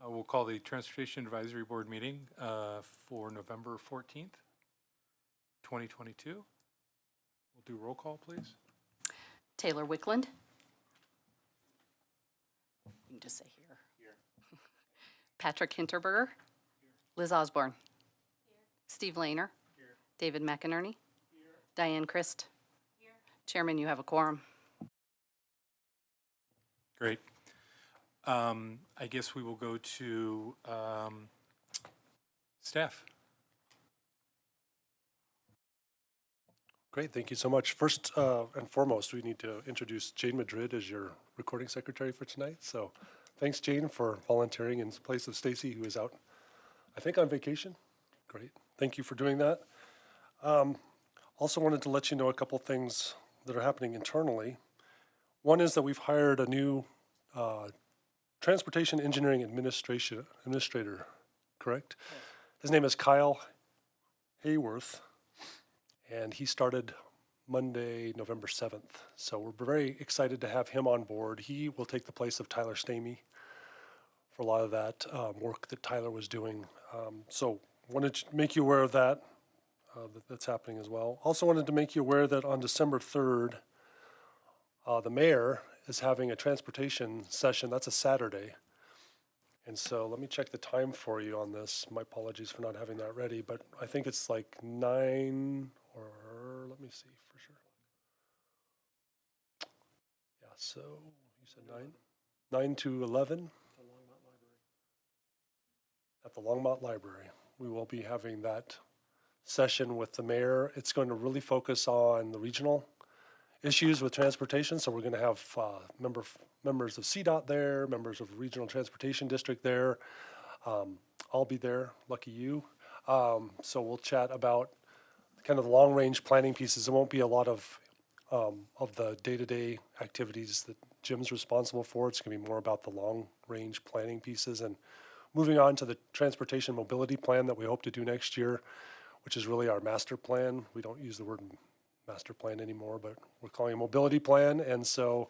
We'll call the Transportation Advisory Board meeting for November 14th, 2022. We'll do roll call, please. Taylor Wickland. You can just say here. Here. Patrick Hinterberger. Here. Liz Osborne. Here. Steve Lehner. Here. David McInerney. Here. Diane Christ. Here. Chairman, you have a quorum. Great. I guess we will go to staff. Great, thank you so much. First and foremost, we need to introduce Jane Madrid as your recording secretary for tonight. So thanks, Jane, for volunteering in place of Stacy, who is out, I think, on vacation. Great, thank you for doing that. Also wanted to let you know a couple things that are happening internally. One is that we've hired a new Transportation Engineering Administrator, correct? Yes. His name is Kyle Hayworth, and he started Monday, November 7th. So we're very excited to have him on board. He will take the place of Tyler Stamey for a lot of that work that Tyler was doing. So wanted to make you aware of that, that's happening as well. Also wanted to make you aware that on December 3rd, the mayor is having a transportation session. That's a Saturday. And so let me check the time for you on this. My apologies for not having that ready, but I think it's like 9 or let me see for sure. Yeah, so you said 9 to 11? At the Longmont Library. We will be having that session with the mayor. It's going to really focus on the regional issues with transportation. So we're going to have members of CDOT there, members of Regional Transportation District there. I'll be there, lucky you. So we'll chat about kind of the long-range planning pieces. There won't be a lot of the day-to-day activities that Jim's responsible for. It's going to be more about the long-range planning pieces and moving on to the transportation mobility plan that we hope to do next year, which is really our master plan. We don't use the word master plan anymore, but we're calling it a mobility plan. And so,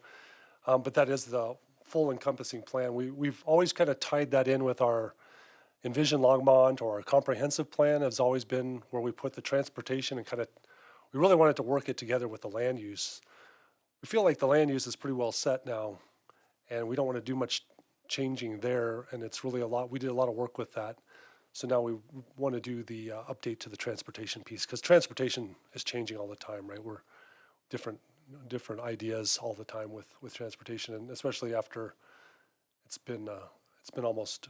but that is the full encompassing plan. We've always kind of tied that in with our Envision Longmont, or our comprehensive plan has always been where we put the transportation and kind of, we really wanted to work it together with the land use. We feel like the land use is pretty well set now, and we don't want to do much changing there. And it's really we did a lot of work with that. So now we want to do the update to the transportation piece, because transportation is changing all the time, right? We're different ideas all the time with transportation, and especially after it's been almost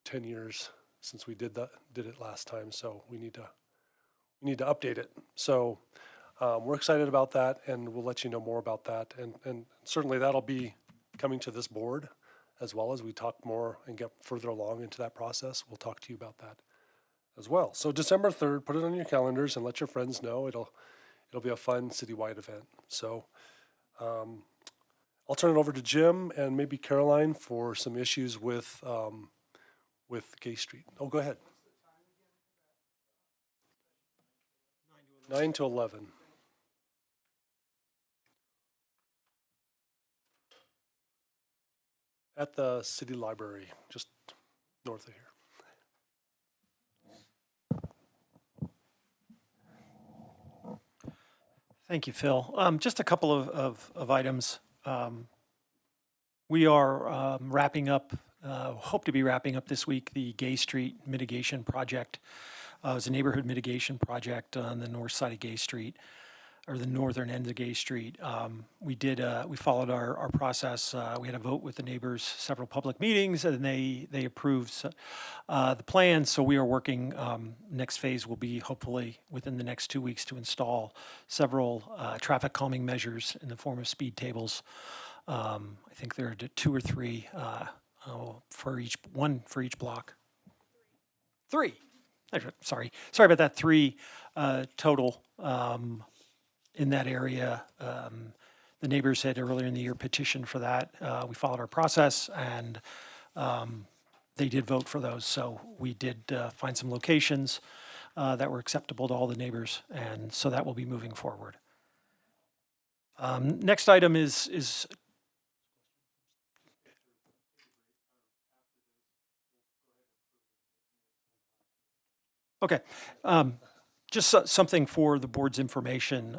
10 years since we did it last time. So we need to update it. So we're excited about that, and we'll let you know more about that. And certainly that'll be coming to this board. As well as we talk more and get further along into that process, we'll talk to you about that as well. So December 3rd, put it on your calendars and let your friends know. It'll be a fun citywide event. So I'll turn it over to Jim and maybe Caroline for some issues with Gay Street. Oh, go ahead. 9 to 11. At the city library, just north of here. Thank you, Phil. Just a couple of items. We are wrapping up, hope to be wrapping up this week, the Gay Street mitigation project. It was a neighborhood mitigation project on the north side of Gay Street, or the northern end of Gay Street. We followed our process. We had a vote with the neighbors, several public meetings, and they approved the plan. So we are working, next phase will be hopefully within the next 2 weeks to install several traffic calming measures in the form of speed tables. I think there are 2 or 3 for each block. 3. Sorry about that. 3 total. In that area. The neighbors had earlier in the year petitioned for that. We followed our process, and they did vote for those. So we did find some locations that were acceptable to all the neighbors, and so that will be moving forward. Next item is Okay. Just something for the board's information.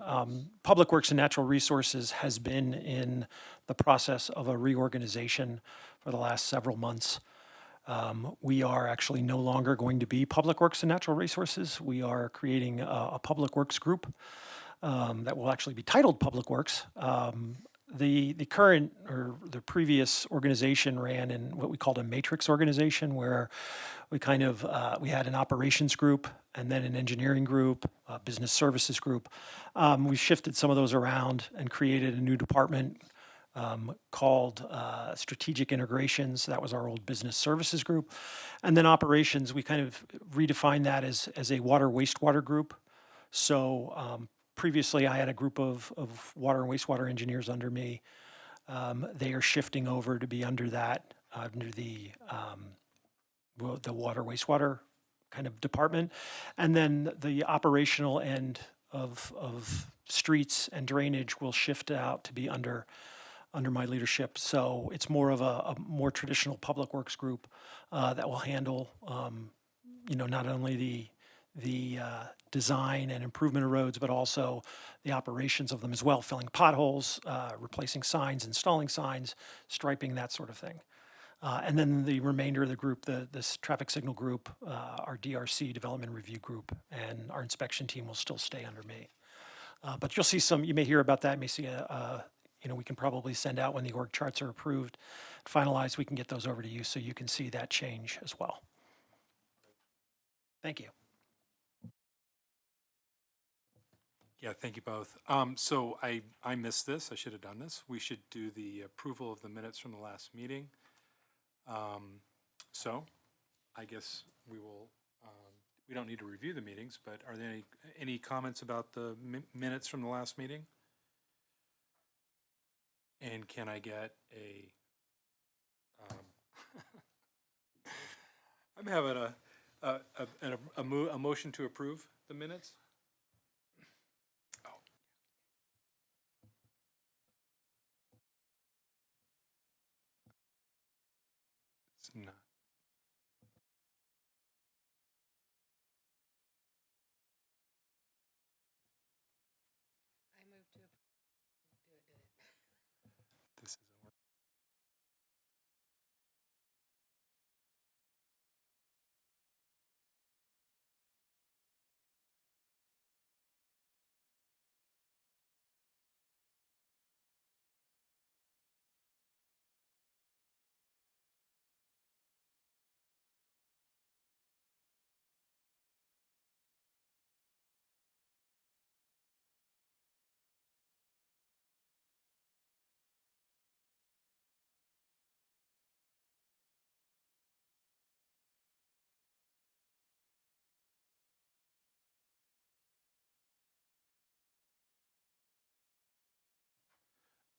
Public Works and Natural Resources has been in the process of a reorganization for the last several months. We are actually no longer going to be Public Works and Natural Resources. We are creating a Public Works group that will actually be titled Public Works. The current or the previous organization ran in what we called a matrix organization, where we kind of we had an operations group and then an engineering group, a business services group. We've shifted some of those around and created a new department called Strategic Integrations. That was our old business services group. And then operations, we kind of redefined that as a water wastewater group. So previously I had a group of water and wastewater engineers under me. They are shifting over to be under that, under the water wastewater kind of department. And then the operational end of streets and drainage will shift out to be under my leadership. So it's more of a more traditional public works group that will handle, not only the design and improvement of roads, but also the operations of them as well, filling potholes, replacing signs, installing signs, striping, that sort of thing. And then the remainder of the group, this traffic signal group, our DRC development review group, and our inspection team will still stay under me. But you'll see you may hear about that, you may see we can probably send out when the org charts are approved, finalized, we can get those over to you so you can see that change as well. Thank you. Yeah, thank you both. So I missed this. I should have done this. We should do the approval of the minutes from the last meeting. So I guess we will, we don't need to review the meetings, but are there any comments about the minutes from the last meeting? And can I get I'm having a motion to approve the minutes? Oh. It's not. This isn't working.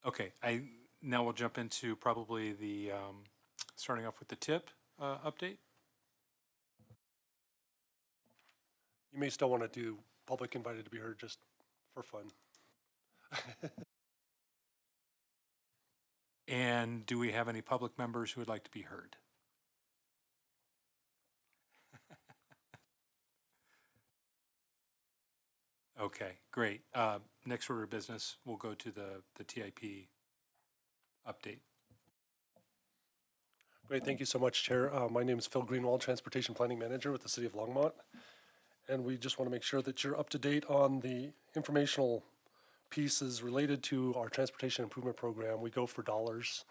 Okay, now we'll jump into probably the, starting off with the tip update. You may still want to do public invited to be heard just for fun. And do we have any public members who would like to be heard? Okay, great. Next order of business, we'll go to the TIP update. Great, thank you so much, Chair. My name is Phil Greenwald, Transportation Planning Manager with the City of Longmont. And we just want to make sure that you're up to date on the informational pieces related to our Transportation Improvement Program. We go for dollars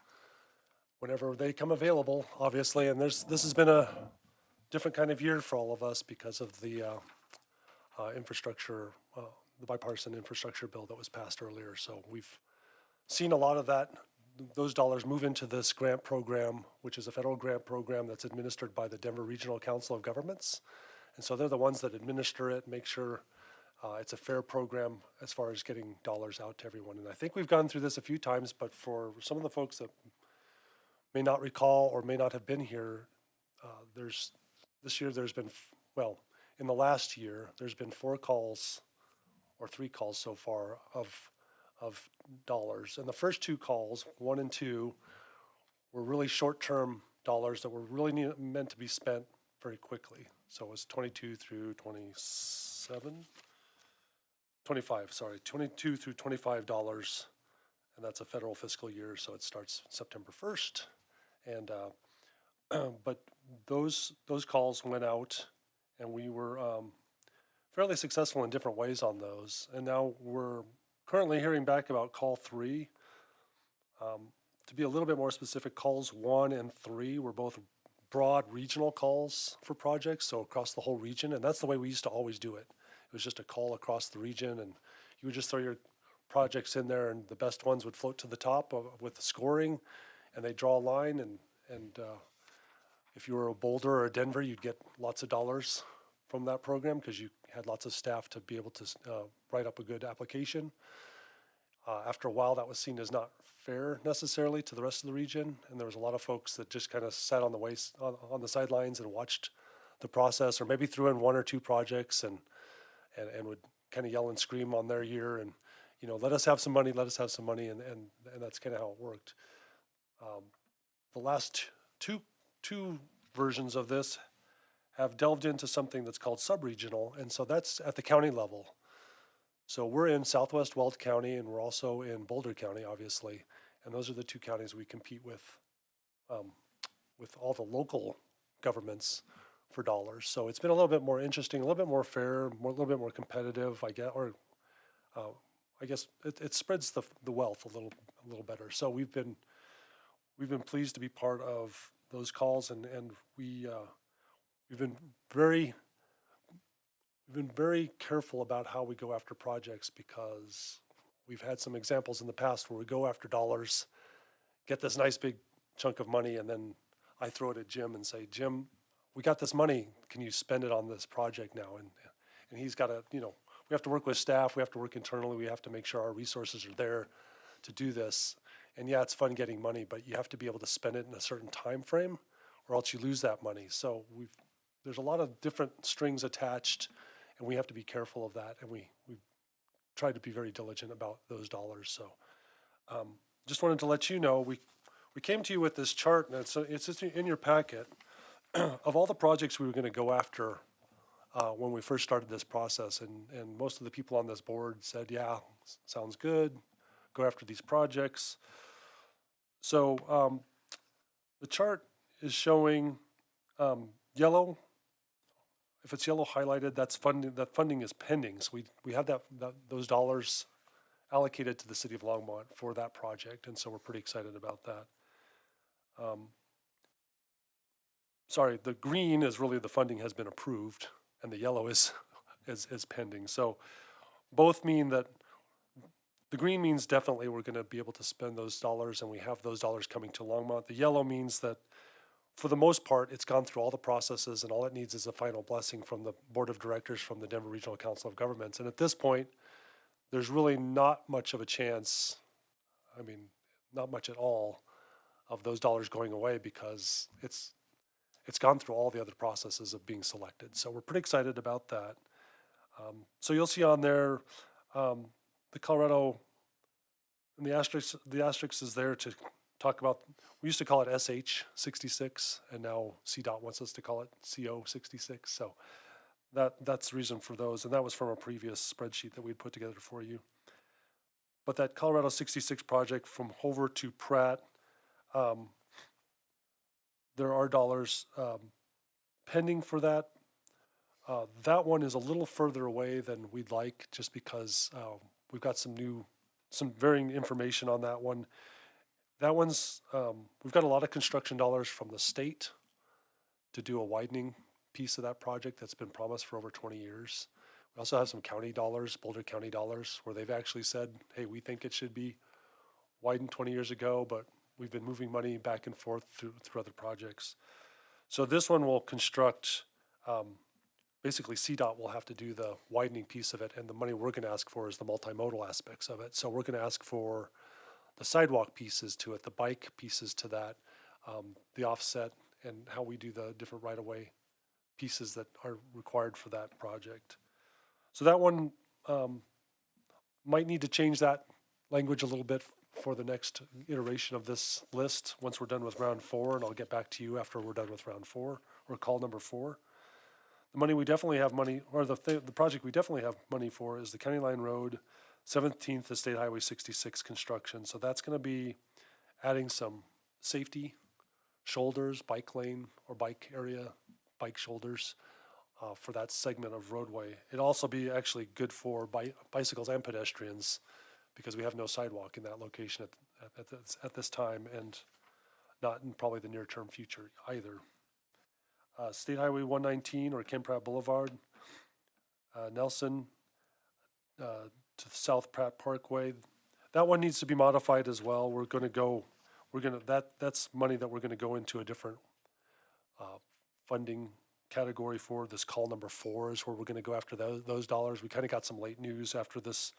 whenever they come available, obviously. And this has been a different kind of year for all of us because of the infrastructure, the bipartisan infrastructure bill that was passed earlier. So we've seen a lot of those dollars move into this grant program, which is a federal grant program that's administered by the Denver Regional Council of Governments. And so they're the ones that administer it, make sure it's a fair program as far as getting dollars out to everyone. And I think we've gone through this a few times, but for some of the folks that may not recall or may not have been here, this year there's been, in the last year, there's been 4 calls or 3 calls so far of dollars. And the first 2 calls, 1 and 2, were really short-term dollars that were really meant to be spent very quickly. So it was 22 through 27, 25, sorry, 22 through $25. And that's a federal fiscal year, so it starts September 1st. And, but those calls went out, and we were fairly successful in different ways on those. And now we're currently hearing back about call 3. To be a little bit more specific, calls 1 and 3 were both broad regional calls for projects, so across the whole region. And that's the way we used to always do it. It was just a call across the region, and you would just throw your projects in there, and the best ones would float to the top with the scoring, and they draw a line. And if you were a Boulder or a Denver, you'd get lots of dollars from that program because you had lots of staff to be able to write up a good application. After a while, that was seen as not fair necessarily to the rest of the region, and there was a lot of folks that just kind of sat on the sidelines and watched the process, or maybe threw in 1 or 2 projects and would kind of yell and scream on their year and, you know, let us have some money, and that's kind of how it worked. The last two versions of this have delved into something that's called sub-regional, and so that's at the county level. So we're in Southwest Weld County, and we're also in Boulder County, obviously, and those are the 2 counties we compete with all the local governments for dollars. So it's been a little bit more interesting, a little bit more fair, a little bit more competitive, I guess it spreads the wealth a little better. So we've been pleased to be part of those calls, and we've been very careful about how we go after projects, because we've had some examples in the past where we go after dollars, get this nice big chunk of money, and then I throw it at Jim and say, Jim, we got this money, can you spend it on this project now? And he's got to, we have to work with staff, we have to work internally, we have to make sure our resources are there to do this. And yeah, it's fun getting money, but you have to be able to spend it in a certain time frame, or else you lose that money. So there's a lot of different strings attached, and we have to be careful of that. And we tried to be very diligent about those dollars. So just wanted to let you know, we came to you with this chart, and it's in your packet, of all the projects we were going to go after when we first started this process. And most of the people on this board said, yeah, sounds good, go after these projects. So the chart is showing yellow. If it's yellow highlighted, that's funding. That funding is pending. So we have those dollars allocated to the City of Longmont for that project, and so we're pretty excited about that. Sorry, the green is really the funding has been approved, and the yellow is pending. So both mean that the green means definitely we're going to be able to spend those dollars, and we have those dollars coming to Longmont. The yellow means that for the most part, it's gone through all the processes, and all it needs is a final blessing from the Board of Directors from the Denver Regional Council of Governments. And at this point, there's really not much of a chance, not much at all, of those dollars going away, because it's gone through all the other processes of being selected. So we're pretty excited about that. So you'll see on there, the Colorado, and the asterisk is there to talk about, we used to call it SH66, and now CDOT wants us to call it CO66. So that's the reason for those, and that was from a previous spreadsheet that we'd put together for you. But that Colorado 66 project from Hover to Pratt, there are dollars pending for that. That one is a little further away than we'd like, just because we've got some varying information on that one. That one's, we've got a lot of construction dollars from the state to do a widening piece of that project that's been promised for over 20 years. We also have some county dollars, Boulder County dollars, where they've actually said, hey, we think it should be widened 20 years ago, but we've been moving money back and forth through other projects. So this one will construct, basically CDOT will have to do the widening piece of it, and the money we're going to ask for is the multimodal aspects of it. So we're going to ask for the sidewalk pieces to it, the bike pieces to that, the offset, and how we do the different right-of-way pieces that are required for that project. So that one might need to change that language a little bit for the next iteration of this list once we're done with round 4, and I'll get back to you after we're done with round 4, or call number 4. The money we definitely have money, or the project we definitely have money for is the County Line Road, 17th to State Highway 66 construction. So that's going to be adding some safety shoulders, bike lane or bike area, bike shoulders for that segment of roadway. It'll also be actually good for bicycles and pedestrians because we have no sidewalk in that location at this time, and not in probably the near-term future either. State Highway 119 or Ken Pratt Boulevard, Nelson to the South Pratt Parkway. That one needs to be modified as well. That's money that we're gonna go into a different funding category for. This call number 4 is where we're gonna go after those dollars. We kind of got some late news after this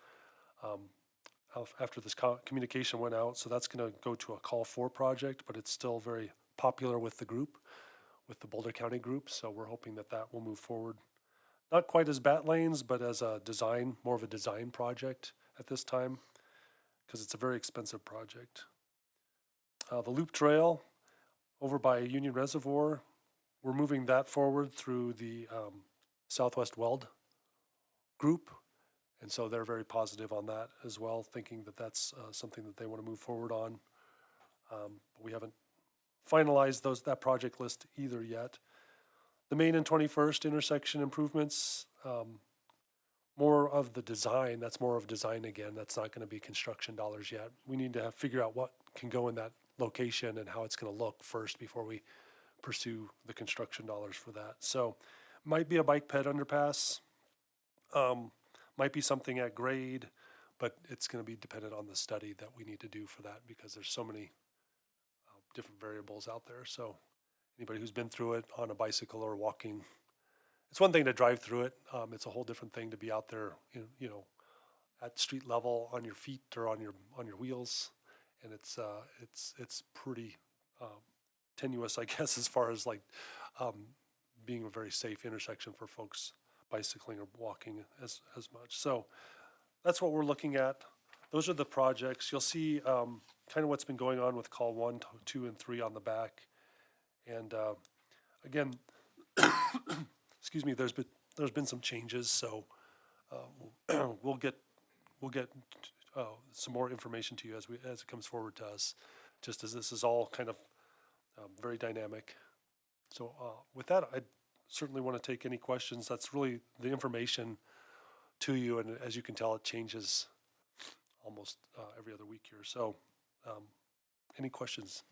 communication went out, so that's gonna go to a call 4 project, but it's still very popular with the group, with the Boulder County group, so we're hoping that will move forward. Not quite as bat lanes, but as a design, more of a design project at this time, because it's a very expensive project. The Loop Trail over by Union Reservoir, we're moving that forward through the Southwest Weld group, and so they're very positive on that as well, thinking that that's something that they want to move forward on. But we haven't finalized that project list either yet. The Main and 21st intersection improvements, more of the design. That's more of design again. That's not going to be construction dollars yet. We need to figure out what can go in that location and how it's going to look first before we pursue the construction dollars for that. So might be a bike ped underpass, might be something at grade, but it's going to be dependent on the study that we need to do for that because there's so many different variables out there. So anybody who's been through it on a bicycle or walking, it's one thing to drive through it. It's a whole different thing to be out there, at street level on your feet or on your wheels, and it's pretty tenuous, I guess, as far as being a very safe intersection for folks bicycling or walking as much. So that's what we're looking at. Those are the projects. You'll see kind of what's been going on with call 1, 2, and 3 on the back. And again, excuse me, there's been some changes, so we'll get some more information to you as it comes forward to us, just as this is all kind of very dynamic. So with that, I certainly want to take any questions. That's really the information to you, and as you can tell, it changes almost every other week here. So any questions?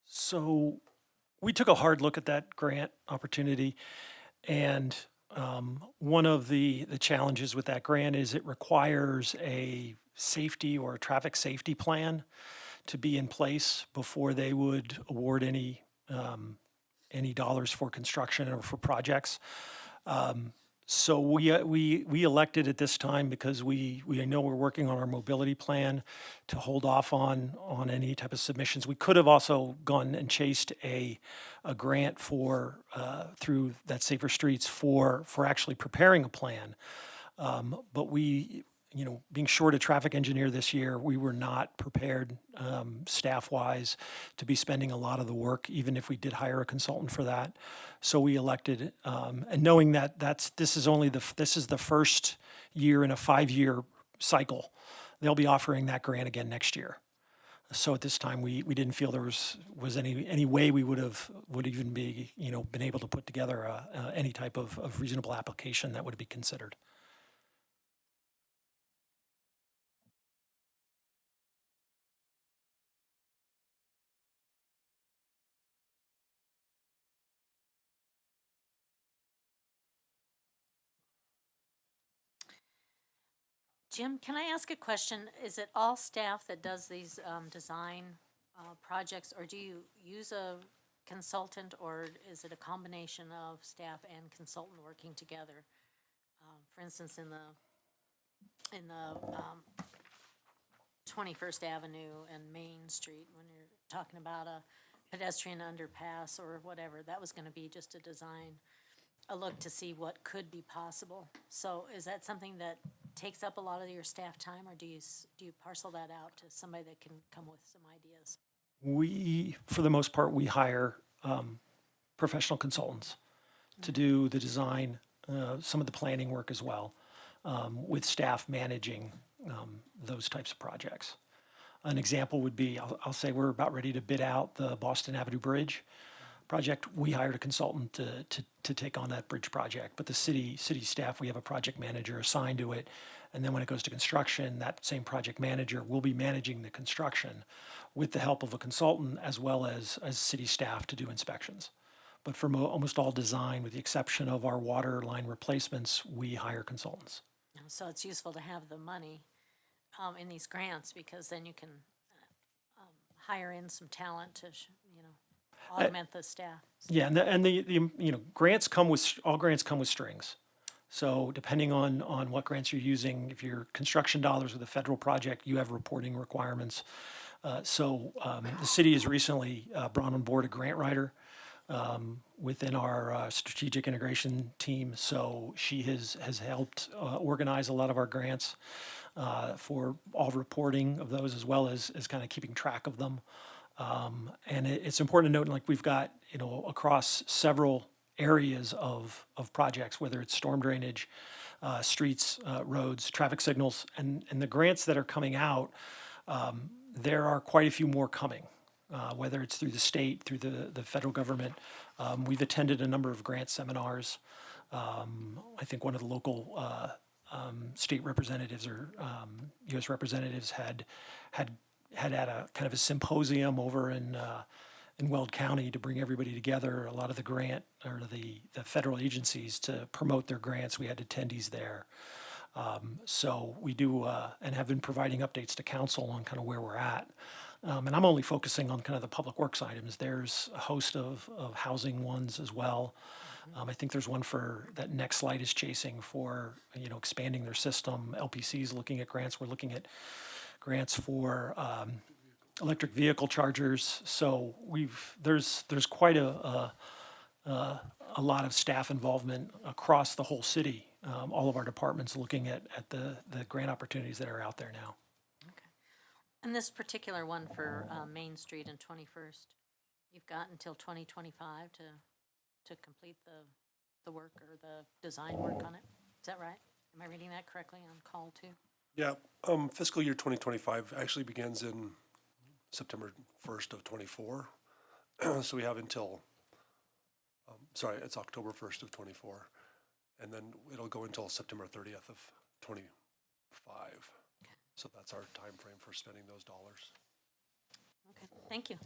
So we took a hard look at that grant opportunity, and one of the challenges with that grant is it requires a safety or a traffic safety plan to be in place before they would award any dollars for construction or for projects. So we elected at this time, because we know we're working on our mobility plan, to hold off on any type of submissions. We could have also gone and chased a grant for through that Safer Streets for actually preparing a plan. But we, being short a traffic engineer this year, we were not prepared staff-wise to be spending a lot of the work, even if we did hire a consultant for that. So we elected, and knowing that this is the first year in a 5-year cycle, they'll be offering that grant again next year. So at this time, we didn't feel there was any way we would even be, been able to put together any type of reasonable application that would be considered. Jim, can I ask a question? Is it all staff that does these design projects, or do you use a consultant, or is it a combination of staff and consultant working together? For instance, in the 21st Avenue and Main Street, when you're talking about a pedestrian underpass or whatever, that was going to be just a look to see what could be possible. So is that something that takes up a lot of your staff time, or do you parcel that out to somebody that can come with some ideas? We, for the most part, we hire professional consultants to do the design, some of the planning work as well, with staff managing those types of projects. An example would be, I'll say we're about ready to bid out the Boston Avenue Bridge project. We hired a consultant to take on that bridge project, but the city staff, we have a project manager assigned to it. And then when it goes to construction, that same project manager will be managing the construction with the help of a consultant as well as city staff to do inspections. But for almost all design, with the exception of our water line replacements, we hire consultants. So it's useful to have the money in these grants, because then you can hire in some talent to, augment the staff. Yeah, and the grants all grants come with strings. So depending on what grants you're using, if you're construction dollars with a federal project, you have reporting requirements. So the city has recently brought on board a grant writer within our strategic integration team. So she has helped organize a lot of our grants for all reporting of those, as well as kind of keeping track of them. And it's important to note, like, we've got, across several areas of projects, whether it's storm drainage, streets, roads, traffic signals, and the grants that are coming out, there are quite a few more coming, whether it's through the state, through the federal government. We've attended a number of grant seminars. I think one of the local state representatives or U.S. representatives had a kind of a symposium over in Weld County to bring everybody together. A lot of the grant or the federal agencies to promote their grants. We had attendees there. So we do and have been providing updates to council on kind of where we're at. And I'm only focusing on kind of the public works items. There's a host of housing ones as well. I think there's one for that next slide is chasing for, expanding their system. LPC's looking at grants. We're looking at grants for electric vehicle chargers. So there's quite a lot of staff involvement across the whole city. All of our departments looking at the grant opportunities that are out there now. Okay. And this particular one for Main Street and 21st, you've got until 2025 to complete the work or the design work on it. Is that right? Am I reading that correctly on call too? Yeah, fiscal year 2025 actually begins in September 1st of 24. So we have until, it's October 1st of 24. And then it'll go until September 30th of 25. So that's our time frame for spending those dollars. Okay, thank you.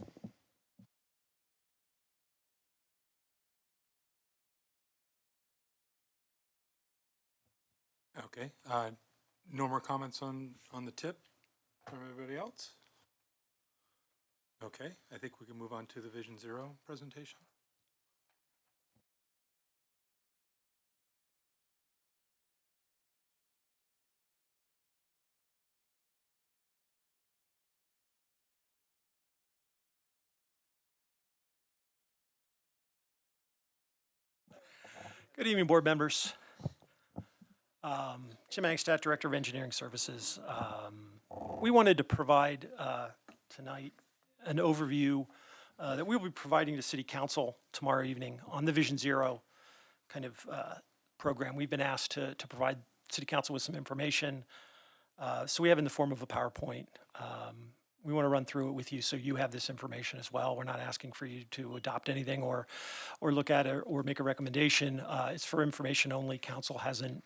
Okay, no more comments on the tip from everybody else? Okay, I think we can move on to the Vision Zero presentation. Good evening, board members. Jim Angstadt, Director of Engineering Services. We wanted to provide tonight an overview that we'll be providing to City Council tomorrow evening on the Vision Zero kind of program. We've been asked to provide City Council with some information. So we have in the form of a PowerPoint. we want to run through it with you so you have this information as well. We're not asking for you to adopt anything or look at it or make a recommendation. It's for information only. Council hasn't,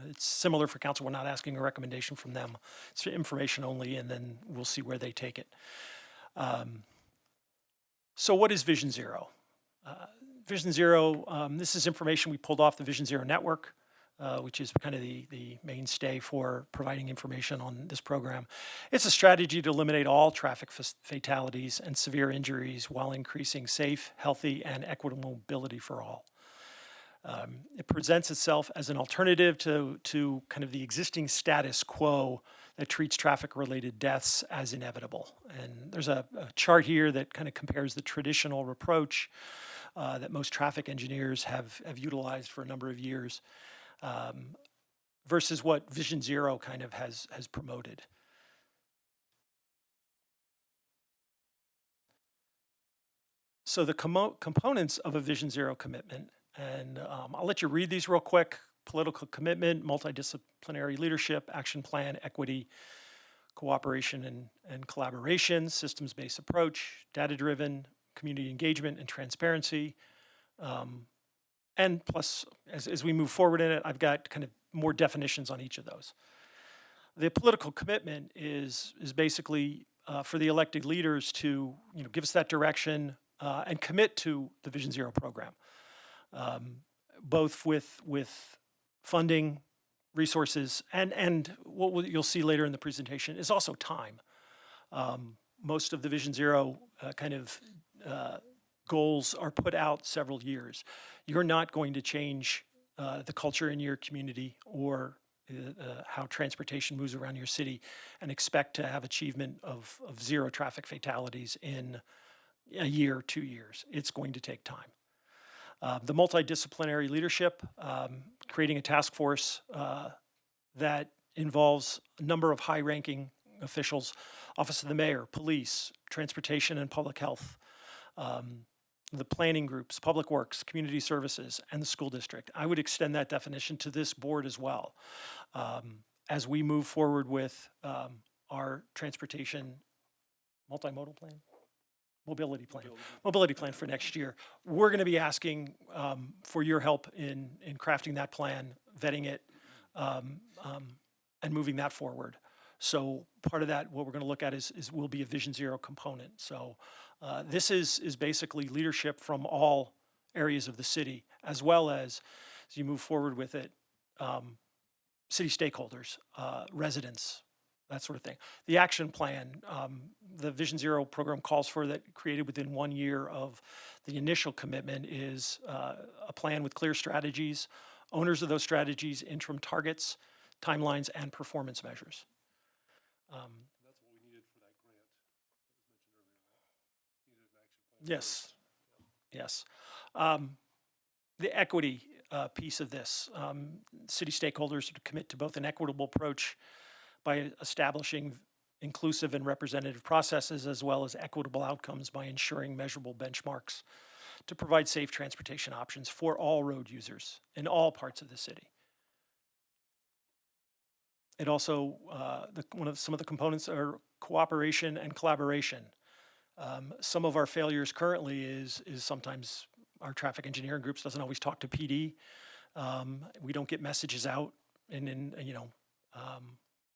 it's similar for council. We're not asking a recommendation from them. It's for information only, and then we'll see where they take it. So what is Vision Zero? Vision Zero, this is information we pulled off the Vision Zero network, which is kind of the mainstay for providing information on this program. It's a strategy to eliminate all traffic fatalities and severe injuries while increasing safe, healthy, and equitable mobility for all. It presents itself as an alternative to kind of the existing status quo that treats traffic-related deaths as inevitable. And there's a chart here that kind of compares the traditional approach that most traffic engineers have utilized for a number of years versus what Vision Zero kind of has promoted. So the components of a Vision Zero commitment, and I'll let you read these real quick: political commitment, multidisciplinary leadership, action plan, equity, cooperation and collaboration, systems-based approach, data-driven, community engagement and transparency. And plus, as we move forward in it, I've got kind of more definitions on each of those. The political commitment is basically for the elected leaders to give us that direction and commit to the Vision Zero program, both with funding, resources, and what you'll see later in the presentation is also time. Most of the Vision Zero kind of goals are put out several years. You're not going to change the culture in your community or how transportation moves around your city and expect to have achievement of zero traffic fatalities in a year, 2 years. It's going to take time. The multidisciplinary leadership, creating a task force that involves a number of high-ranking officials, Office of the Mayor, police, transportation and public health, the planning groups, public works, community services, and the school district. I would extend that definition to this board as well as we move forward with our transportation multimodal plan. Mobility plan for next year. We're going to be asking for your help in crafting that plan, vetting it, and moving that forward. So part of that, what we're going to look at will be a Vision Zero component. So this is basically leadership from all areas of the city, as well as you move forward with it, city stakeholders, residents, that sort of thing. The action plan, the Vision Zero program calls for that created within 1 year of the initial commitment is a plan with clear strategies, owners of those strategies, interim targets, timelines, and performance measures. That's what we needed for that grant that was mentioned earlier. Needed an action plan. Yes. The equity piece of this, city stakeholders commit to both an equitable approach by establishing inclusive and representative processes, as well as equitable outcomes by ensuring measurable benchmarks to provide safe transportation options for all road users in all parts of the city. It also, some of the components are cooperation and collaboration. Some of our failures currently is sometimes our traffic engineering groups doesn't always talk to PD. We don't get messages out, and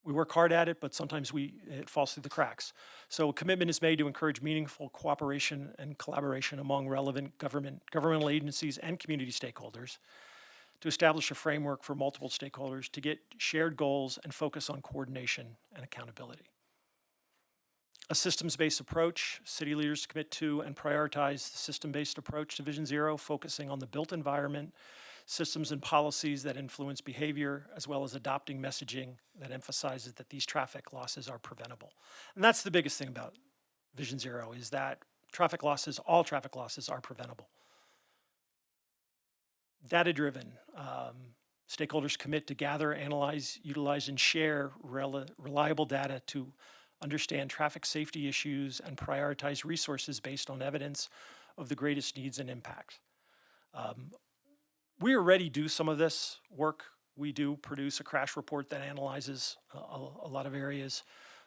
we work hard at it, but sometimes it falls through the cracks. So a commitment is made to encourage meaningful cooperation and collaboration among relevant governmental agencies and community stakeholders, to establish a framework for multiple stakeholders to get shared goals and focus on coordination and accountability. A systems-based approach, city leaders commit to and prioritize the system-based approach to Vision Zero, focusing on the built environment, systems and policies that influence behavior, as well as adopting messaging that emphasizes that these traffic losses are preventable. And that's the biggest thing about Vision Zero, is that all traffic losses are preventable. Data-driven, stakeholders commit to gather, analyze, utilize, and share reliable data to understand traffic safety issues and prioritize resources based on evidence of the greatest needs and impacts. We already do some of this work. We do produce a crash report that analyzes a lot of areas.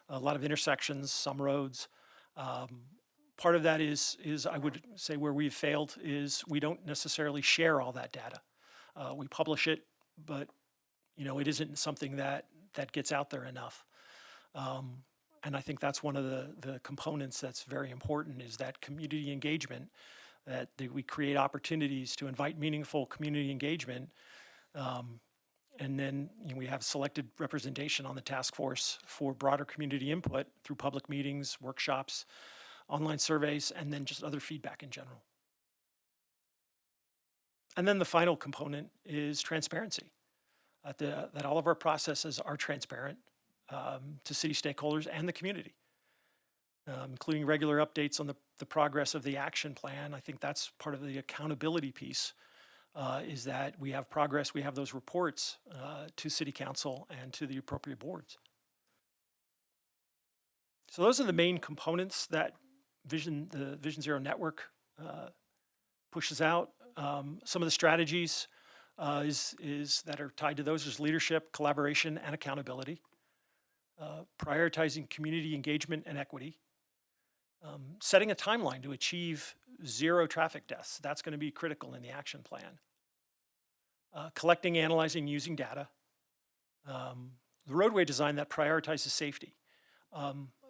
a lot of intersections, some roads. Part of that is I would say where we've failed is we don't necessarily share all that data. We publish it, but it isn't something that gets out there enough. And I think that's one of the components that's very important is that community engagement, that we create opportunities to invite meaningful community engagement. And then we have selected representation on the task force for broader community input through public meetings, workshops, online surveys, and then just other feedback in general. And then the final component is transparency. That all of our processes are transparent to city stakeholders and the community, including regular updates on the progress of the action plan. I think that's part of the accountability piece, is that we have progress, we have those reports to City Council and to the appropriate boards. So those are the main components that the Vision Zero network pushes out. Some of the strategies that are tied to those is leadership, collaboration, and accountability. Prioritizing community engagement and equity. Setting a timeline to achieve 0 traffic deaths. That's going to be critical in the action plan. Collecting, analyzing, using data. The roadway design that prioritizes safety.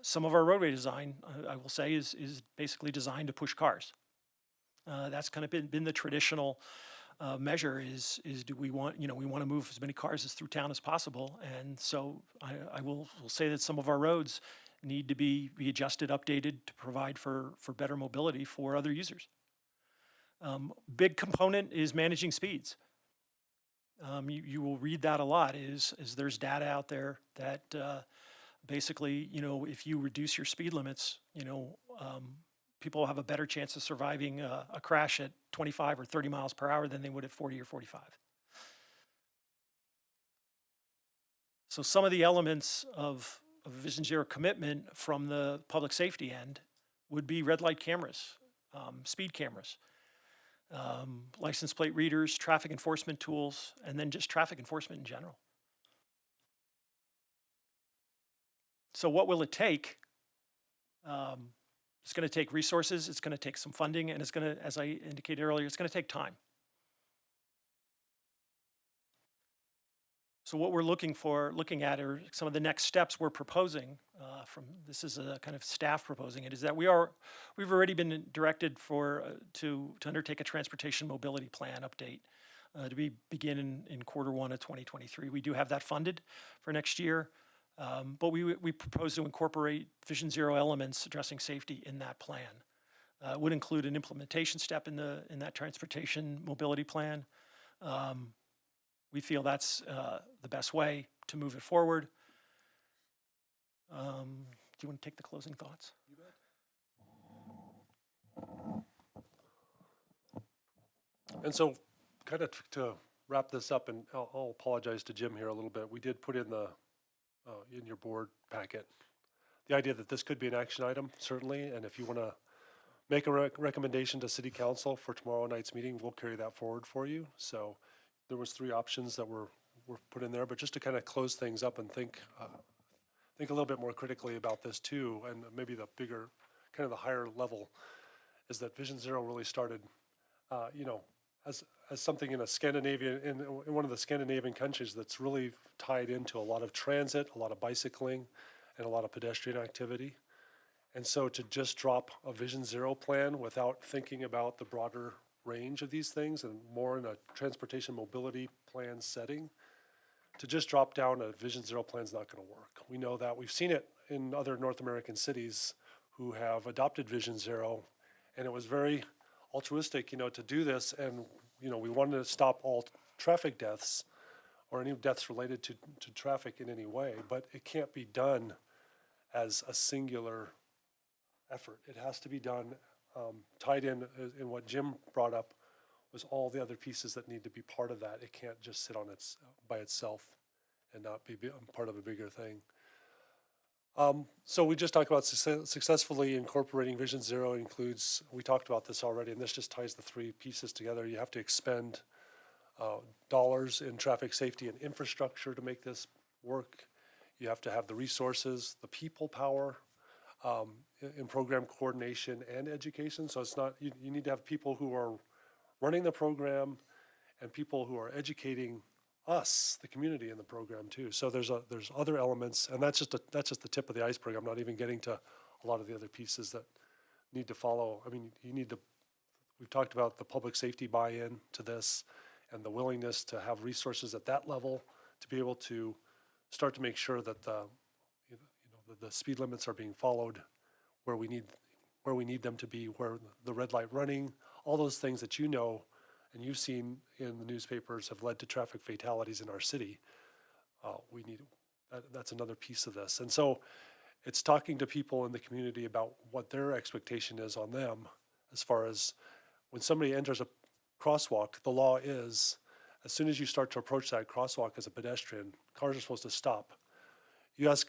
Some of our roadway design, I will say, is basically designed to push cars. That's kind of been the traditional measure is do we want, we want to move as many cars through town as possible. And so I will say that some of our roads need to be adjusted, updated to provide for better mobility for other users. Big component is managing speeds. You will read that a lot is there's data out there that basically, if you reduce your speed limits, people have a better chance of surviving a crash at 25 or 30 miles per hour than they would at 40 or 45. So some of the elements of Vision Zero commitment from the public safety end would be red light cameras, speed cameras, license plate readers, traffic enforcement tools, and then just traffic enforcement in general. So what will it take? It's going to take resources, it's going to take some funding, and it's going to, as I indicated earlier, it's going to take time. So what we're looking at are some of the next steps we're proposing. This is a kind of staff proposing it, is that we've already been directed to undertake a transportation mobility plan update to begin in Q1 of 2023. We do have that funded for next year. But we propose to incorporate Vision Zero elements addressing safety in that plan. It would include an implementation step in that transportation mobility plan. We feel that's the best way to move it forward. Do you want to take the closing thoughts? You bet. And so kind of to wrap this up, and I'll apologize to Jim here a little bit. We did put in in your board packet the idea that this could be an action item, certainly, and if you want to make a recommendation to City Council for tomorrow night's meeting, we'll carry that forward for you. So there was 3 options that were put in there, but just to kind of close things up and think a little bit more critically about this too, and maybe the bigger, kind of the higher level, is that Vision Zero really started, as something in one of the Scandinavian countries that's really tied into a lot of transit, a lot of bicycling, and a lot of pedestrian activity. And so to just drop a Vision Zero plan without thinking about the broader range of these things and more in a transportation mobility plan setting, to just drop down a Vision Zero plan is not going to work. We know that. We've seen it in other North American cities who have adopted Vision Zero, and it was very altruistic, to do this, and we wanted to stop all traffic deaths or any deaths related to traffic in any way, but it can't be done as a singular effort. It has to be done tied in what Jim brought up was all the other pieces that need to be part of that. It can't just sit on by itself and not be part of a bigger thing. So we just talked about successfully incorporating Vision Zero includes, we talked about this already, and this just ties the 3 pieces together. You have to expend dollars in traffic safety and infrastructure to make this work. You have to have the resources, the people power, in program coordination and education. So it's not, you need to have people who are running the program and people who are educating us, the community, in the program too. So there's other elements, and that's just the tip of the iceberg. I'm not even getting to a lot of the other pieces that need to follow. I mean, we've talked about the public safety buy-in to this and the willingness to have resources at that level to be able to start to make sure that the speed limits are being followed where we need them to be, where the red light running, all those things that you know and you've seen in the newspapers have led to traffic fatalities in our city. That's another piece of this. And so it's talking to people in the community about what their expectation is on them as far as when somebody enters a crosswalk, the law is as soon as you start to approach that crosswalk as a pedestrian, cars are supposed to stop. You ask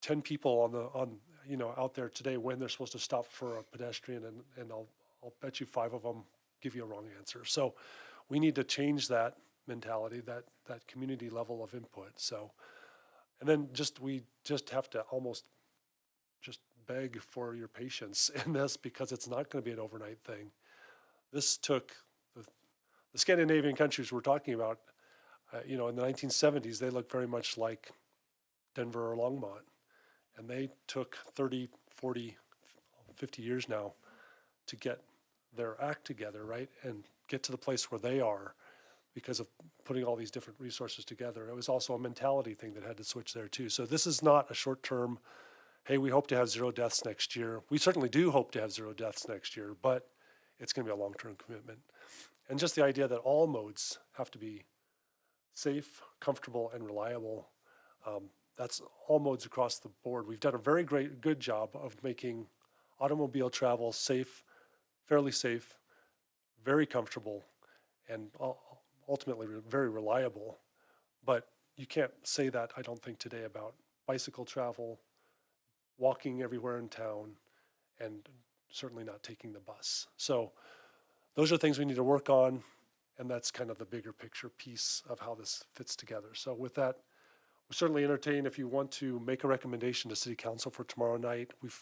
10 people out there today when they're supposed to stop for a pedestrian, and I'll bet you 5 of them give you a wrong answer. So we need to change that mentality, that community level of input. So, and then we just have to almost just beg for your patience in this, because it's not going to be an overnight thing. This took the Scandinavian countries we're talking about, in the 1970s, they looked very much like Denver or Longmont. And they took 30, 40, 50 years now to get their act together, right? And get to the place where they are because of putting all these different resources together. It was also a mentality thing that had to switch there too. So this is not a short-term, hey, we hope to have 0 deaths next year. We certainly do hope to have 0 deaths next year, but it's going to be a long-term commitment. And just the idea that all modes have to be safe, comfortable, and reliable. That's all modes across the board. We've done a very good job of making automobile travel safe, fairly safe, very comfortable, and ultimately very reliable. But you can't say that, I don't think, today about bicycle travel, walking everywhere in town, and certainly not taking the bus. So those are things we need to work on, and that's kind of the bigger picture piece of how this fits together. So with that, we certainly entertain if you want to make a recommendation to City Council for tomorrow night. We've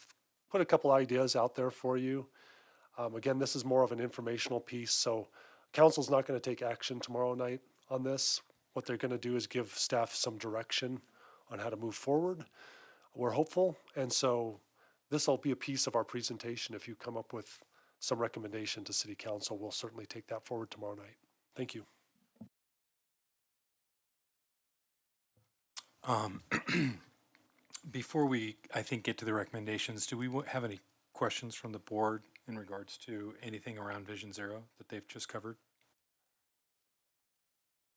put a couple ideas out there for you. Again, this is more of an informational piece, so Council's not going to take action tomorrow night on this. What they're going to do is give staff some direction on how to move forward. We're hopeful, and so this will be a piece of our presentation. If you come up with some recommendation to City Council, we'll certainly take that forward tomorrow night. Thank you. Before we, I think, get to the recommendations, do we have any questions from the board in regards to anything around Vision Zero that they've just covered?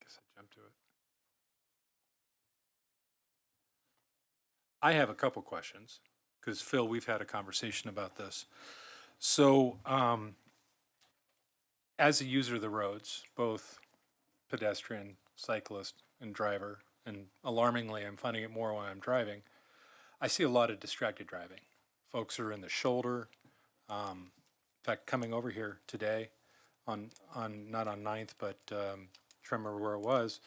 Guess I jumped to it. I have a couple questions, because Phil, we've had a conversation about this. So, as a user of the roads, both pedestrian, cyclist, and driver, and alarmingly, I'm finding it more when I'm driving, I see a lot of distracted driving. Folks are in the shoulder. In fact, coming over here today, not on 9th, but trying to remember where it was,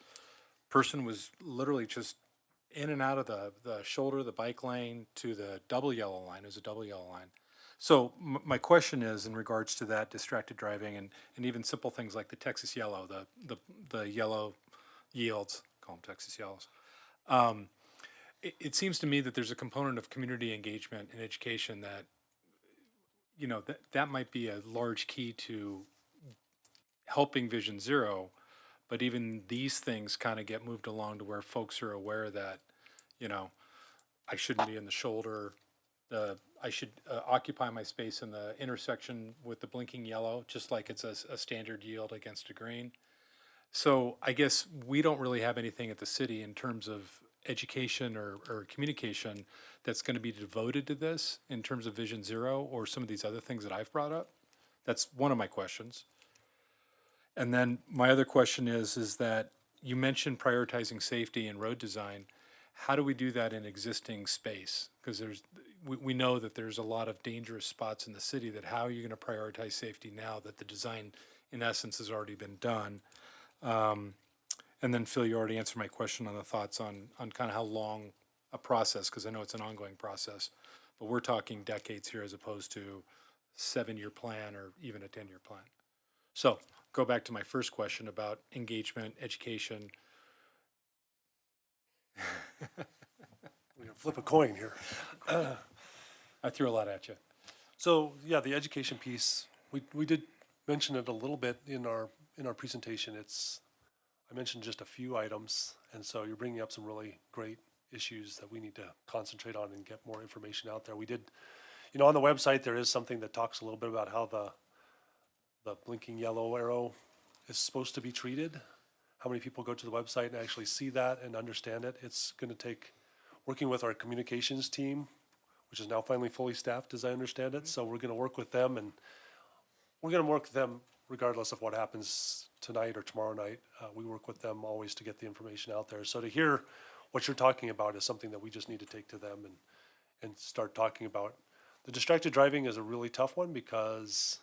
person was literally just in and out of the shoulder, the bike lane, to the double yellow line. It was a double yellow line. So my question is in regards to that distracted driving and even simple things like the Texas yellow, the yellow yields, call them Texas yellows. It seems to me that there's a component of community engagement and education that, that might be a large key to helping Vision Zero, but even these things kind of get moved along to where folks are aware that, I shouldn't be in the shoulder. I should occupy my space in the intersection with the blinking yellow, just like it's a standard yield against a green. So I guess we don't really have anything at the city in terms of education or communication that's going to be devoted to this in terms of Vision Zero or some of these other things that I've brought up. That's one of my questions. And then my other question is that you mentioned prioritizing safety and road design. How do we do that in existing space? Because we know that there's a lot of dangerous spots in the city. That how are you going to prioritize safety now that the design, in essence, has already been done? And then Phil, you already answered my question on the thoughts on kind of how long a process, because I know it's an ongoing process, but we're talking decades here as opposed to 7-year plan or even a 10-year plan. So go back to my first question about engagement, education. We're gonna flip a coin here. I threw a lot at you. So, yeah, the education piece, we did mention it a little bit in our presentation. I mentioned just a few items, and so you're bringing up some really great issues that we need to concentrate on and get more information out there. We did, on the website, there is something that talks a little bit about how the blinking yellow arrow is supposed to be treated. How many people go to the website and actually see that and understand it? It's gonna take working with our communications team, which is now finally fully staffed, as I understand it. So we're gonna work with them, and we're gonna work with them regardless of what happens tonight or tomorrow night. We work with them always to get the information out there. So to hear what you're talking about is something that we just need to take to them and start talking about. The distracted driving is a really tough one because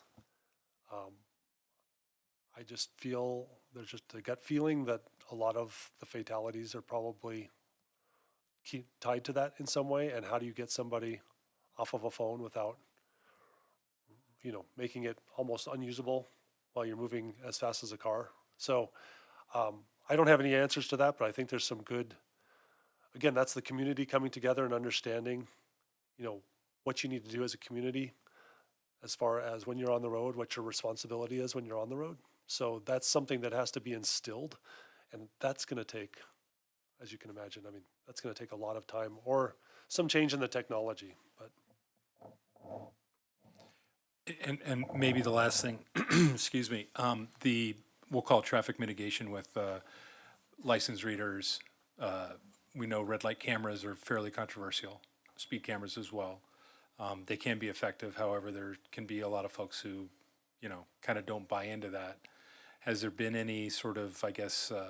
I just feel, there's just a gut feeling that a lot of the fatalities are probably tied to that in some way. And how do you get somebody off of a phone without, making it almost unusable while you're moving as fast as a car? So I don't have any answers to that, but I think there's some good, again, that's the community coming together and understanding, what you need to do as a community as far as when you're on the road, what your responsibility is when you're on the road. So that's something that has to be instilled, and that's going to take, as you can imagine, that's going to take a lot of time or some change in the technology, but. And maybe the last thing, excuse me, we'll call it traffic mitigation with license readers. We know red light cameras are fairly controversial, speed cameras as well. They can be effective, however, there can be a lot of folks who, kind of don't buy into that. Has there been any sort of,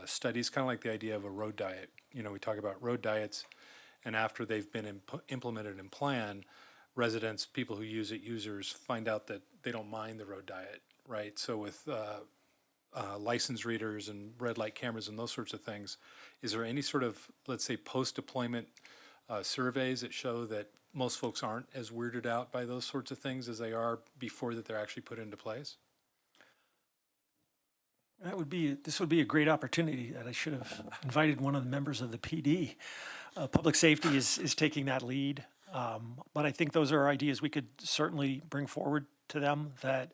studies, kind of like the idea of a road diet? We talk about road diets, and after they've been implemented in plan, residents, people who use it, users, find out that they don't mind the road diet, right? So with license readers and red light cameras and those sorts of things, is there any sort of, let's say, post-deployment surveys that show that most folks aren't as weirded out by those sorts of things as they are before that they're actually put into place? This would be a great opportunity that I should have invited one of the members of the PD. Public safety is taking that lead. But I think those are ideas we could certainly bring forward to them, that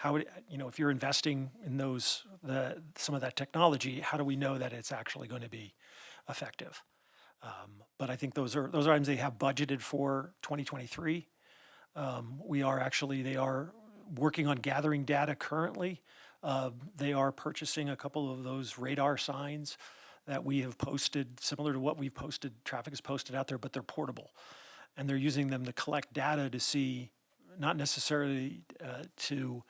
if you're investing in some of that technology, how do we know that it's actually going to be effective? But I think those are items they have budgeted for 2023. They are working on gathering data currently. They are purchasing a couple of those radar signs that we have posted, similar to what we've posted, traffic is posted out there, but they're portable. And they're using them to collect data to see, not necessarily to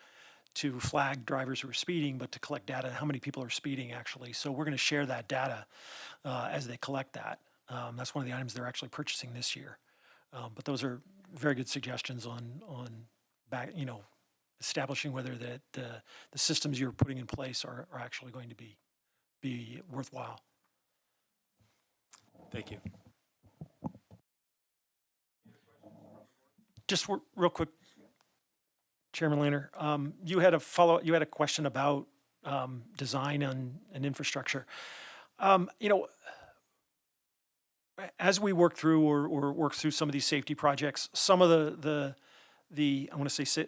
flag drivers who are speeding, but to collect data, how many people are speeding actually. So we're going to share that data as they collect that. That's one of the items they're actually purchasing this year. But those are very good suggestions on establishing whether the systems you're putting in place are actually going to be worthwhile. Thank you. Just real quick, Chairman Lehner, you had a question about design and infrastructure. As we work through or work through some of these safety projects, some of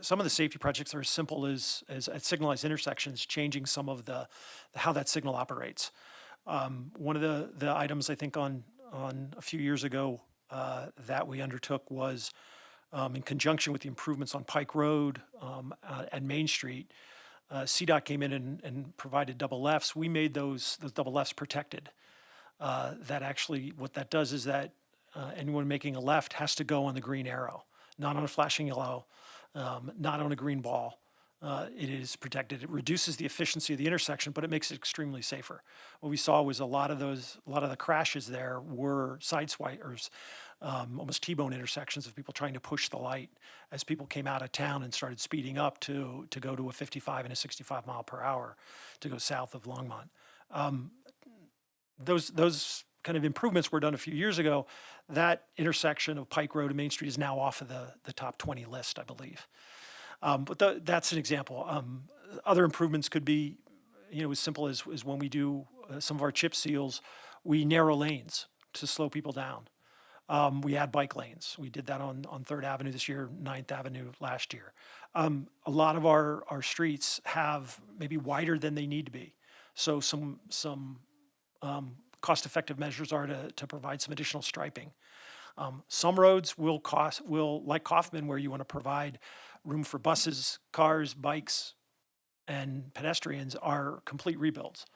some of the safety projects are as simple as at signalized intersections, changing some of how that signal operates. One of the items I think on a few years ago that we undertook was in conjunction with the improvements on Pike Road at Main Street. CDOT came in and provided double lefts. We made those double lefts protected. That actually, what that does is that anyone making a left has to go on the green arrow, not on a flashing yellow, not on a green ball. It is protected. It reduces the efficiency of the intersection, but it makes it extremely safer. What we saw was a lot of the crashes there were sideswipers, almost T-bone intersections of people trying to push the light as people came out of town and started speeding up to go to a 55 and a 65 mile per hour to go south of Longmont. Those kind of improvements were done a few years ago, that intersection of Pike Road and Main Street is now off of the top 20 list, I believe. But that's an example. Other improvements could be, as simple as when we do some of our chip seals, we narrow lanes to slow people down. We add bike lanes. We did that on 3rd Avenue this year, 9th Avenue last year. A lot of our streets have maybe wider than they need to be. So some cost-effective measures are to provide some additional striping. Some roads will, like Kaufman, where you want to provide room for buses, cars, bikes, and pedestrians, are complete rebuilds.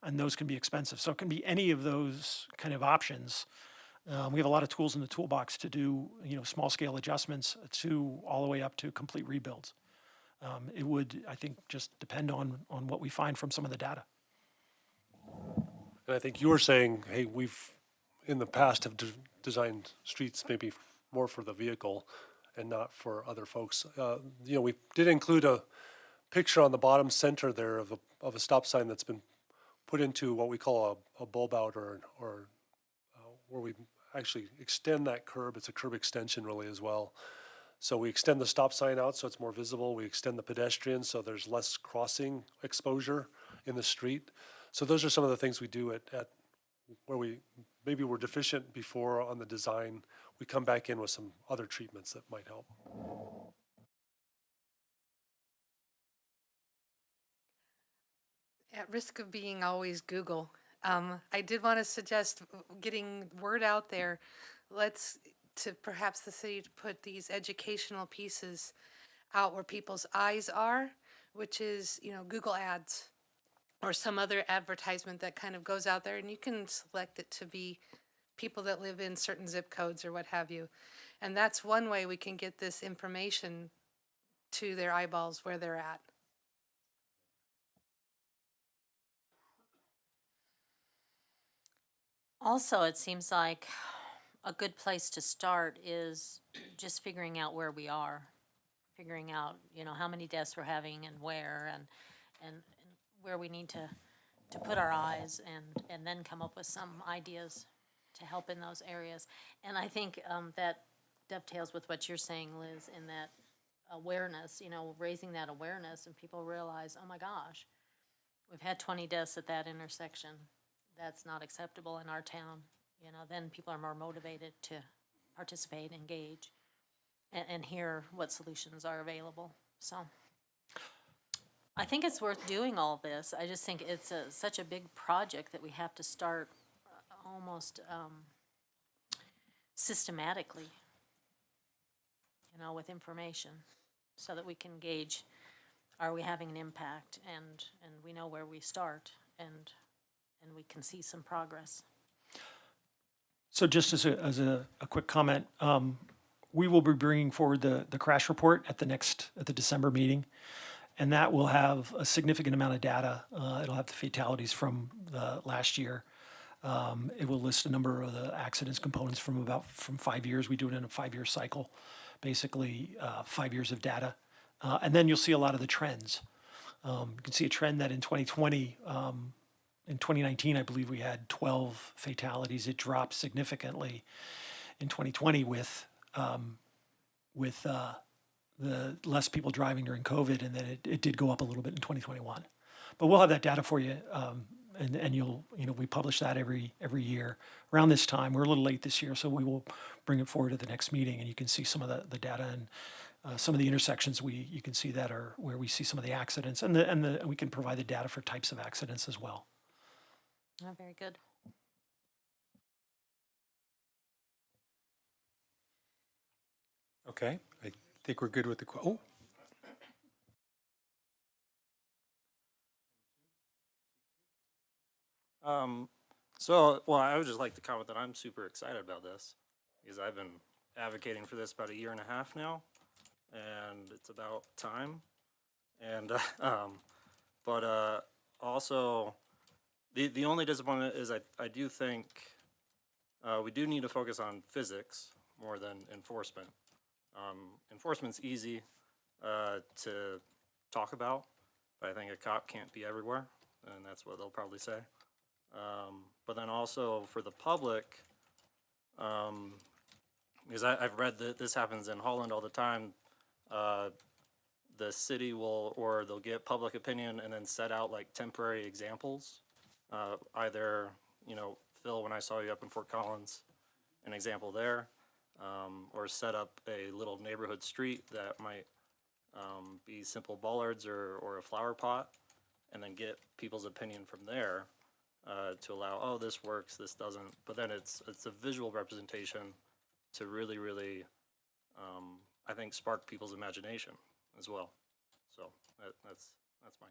And those can be expensive. So it can be any of those kind of options. We have a lot of tools in the toolbox to do, small scale adjustments to all the way up to complete rebuilds. It would, I think, just depend on what we find from some of the data. And I think you were saying, hey, we've in the past have designed streets maybe more for the vehicle and not for other folks. We did include a picture on the bottom center there of a stop sign that's been put into what we call a bulb out, or where we actually extend that curb. It's a curb extension really as well. So we extend the stop sign out so it's more visible. We extend the pedestrian so there's less crossing exposure in the street. So those are some of the things we do at where we maybe were deficient before on the design. We come back in with some other treatments that might help. At risk of being always Google, I did want to suggest getting word out there. To perhaps the city to put these educational pieces out where people's eyes are, which is, Google Ads or some other advertisement that kind of goes out there, and you can select it to be people that live in certain zip codes or what have you. And that's one way we can get this information to their eyeballs where they're at. Also, it seems like a good place to start is just figuring out where we are, figuring out, how many deaths we're having and where, and where we need to put our eyes, and then come up with some ideas to help in those areas. And I think that dovetails with what you're saying, Liz, in that awareness, raising that awareness, and people realize, oh my gosh, we've had 20 deaths at that intersection. That's not acceptable in our town. Then people are more motivated to participate, engage, and hear what solutions are available. So I think it's worth doing all this. I just think it's such a big project that we have to start almost systematically, with information, so that we can gauge, are we having an impact, and we know where we start, and we can see some progress. So just as a quick comment, we will be bringing forward the crash report at the December meeting, and that will have a significant amount of data. It'll have the fatalities from the last year. It will list a number of the accidents components from 5 years. We do it in a 5-year cycle, basically 5 years of data, and then you'll see a lot of the trends. You can see a trend that in 2020. In 2019, I believe we had 12 fatalities. It dropped significantly in 2020 with the less people driving during COVID, and then it did go up a little bit in 2021. But we'll have that data for you, and we publish that every year around this time. We're a little late this year, so we will bring it forward at the next meeting, and you can see some of the data and some of the intersections you can see that are where we see some of the accidents, and we can provide the data for types of accidents as well. Oh, very good. Okay, I think we're good with the, oh, I would just like to comment that I'm super excited about this, because I've been advocating for this about a year and a half now, and it's about time. And, also, the only disappointment is I do think we do need to focus on physics more than enforcement. Enforcement's easy to talk about, but I think a cop can't be everywhere, and that's what they'll probably say. but then also for the public, because I've read that this happens in Holland all the time. The city will, or they'll get public opinion and then set out like temporary examples. Either, you know, Phil, when I saw you up in Fort Collins, an example there, or set up a little neighborhood street that might be simple bollards or a flower pot, and then get people's opinion from there to allow, oh, this works, this doesn't. But then it's a visual representation to really, really, I think, spark people's imagination as well. So that's my comment.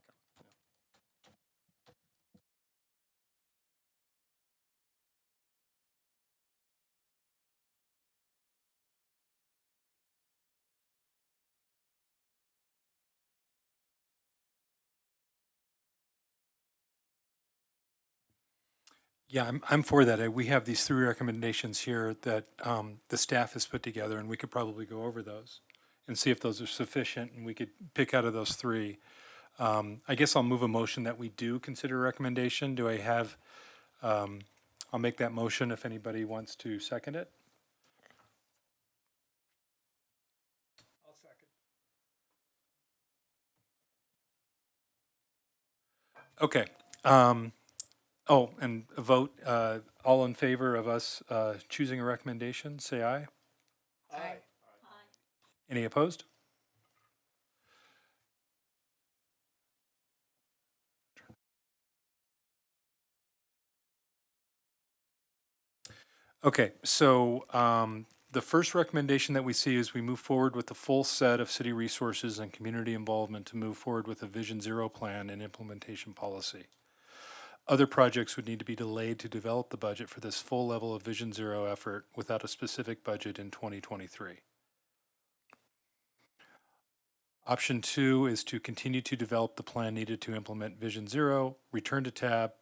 Yeah, I'm for that. We have these 3 recommendations here that the staff has put together, and we could probably go over those and see if those are sufficient, and we could pick out of those 3. I guess I'll move a motion that we do consider a recommendation. Do I have, I'll make that motion if anybody wants to second it. I'll second. Okay. Oh, and a vote, all in favor of us choosing a recommendation, say aye. Aye. Any opposed? Okay, so the first recommendation that we see is we move forward with the full set of city resources and community involvement to move forward with a Vision Zero plan and implementation policy. Other projects would need to be delayed to develop the budget for this full level of Vision Zero effort without a specific budget in 2023. Option 2 is to continue to develop the plan needed to implement Vision Zero, return to TAB,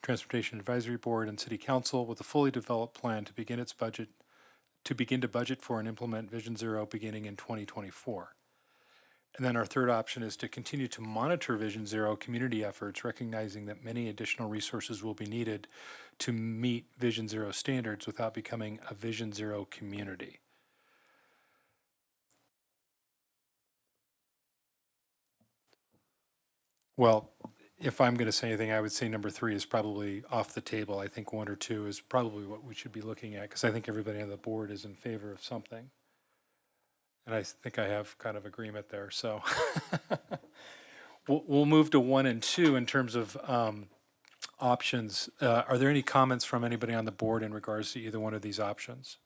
Transportation Advisory Board, and City Council with a fully developed plan to begin to budget for and implement Vision Zero beginning in 2024. And then our third option is to continue to monitor Vision Zero community efforts, recognizing that many additional resources will be needed to meet Vision Zero standards without becoming a Vision Zero community. Well, if I'm going to say anything, I would say number 3 is probably off the table. I think 1 or 2 is probably what we should be looking at, because I think everybody on the board is in favor of something. And I think I have kind of agreement there, so. We'll move to 1 and 2 in terms of options. Are there any comments from anybody on the board in regards to either one of these options?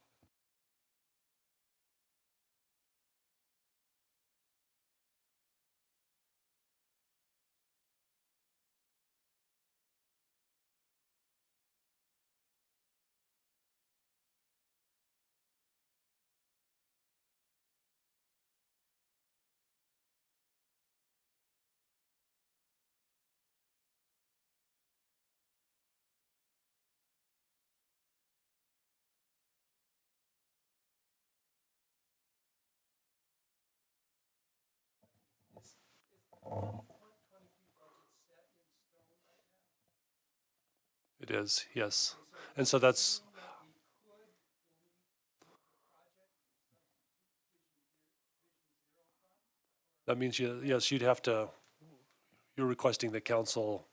It is, yes. And so that's, that means yes, you'd have to, you're requesting the council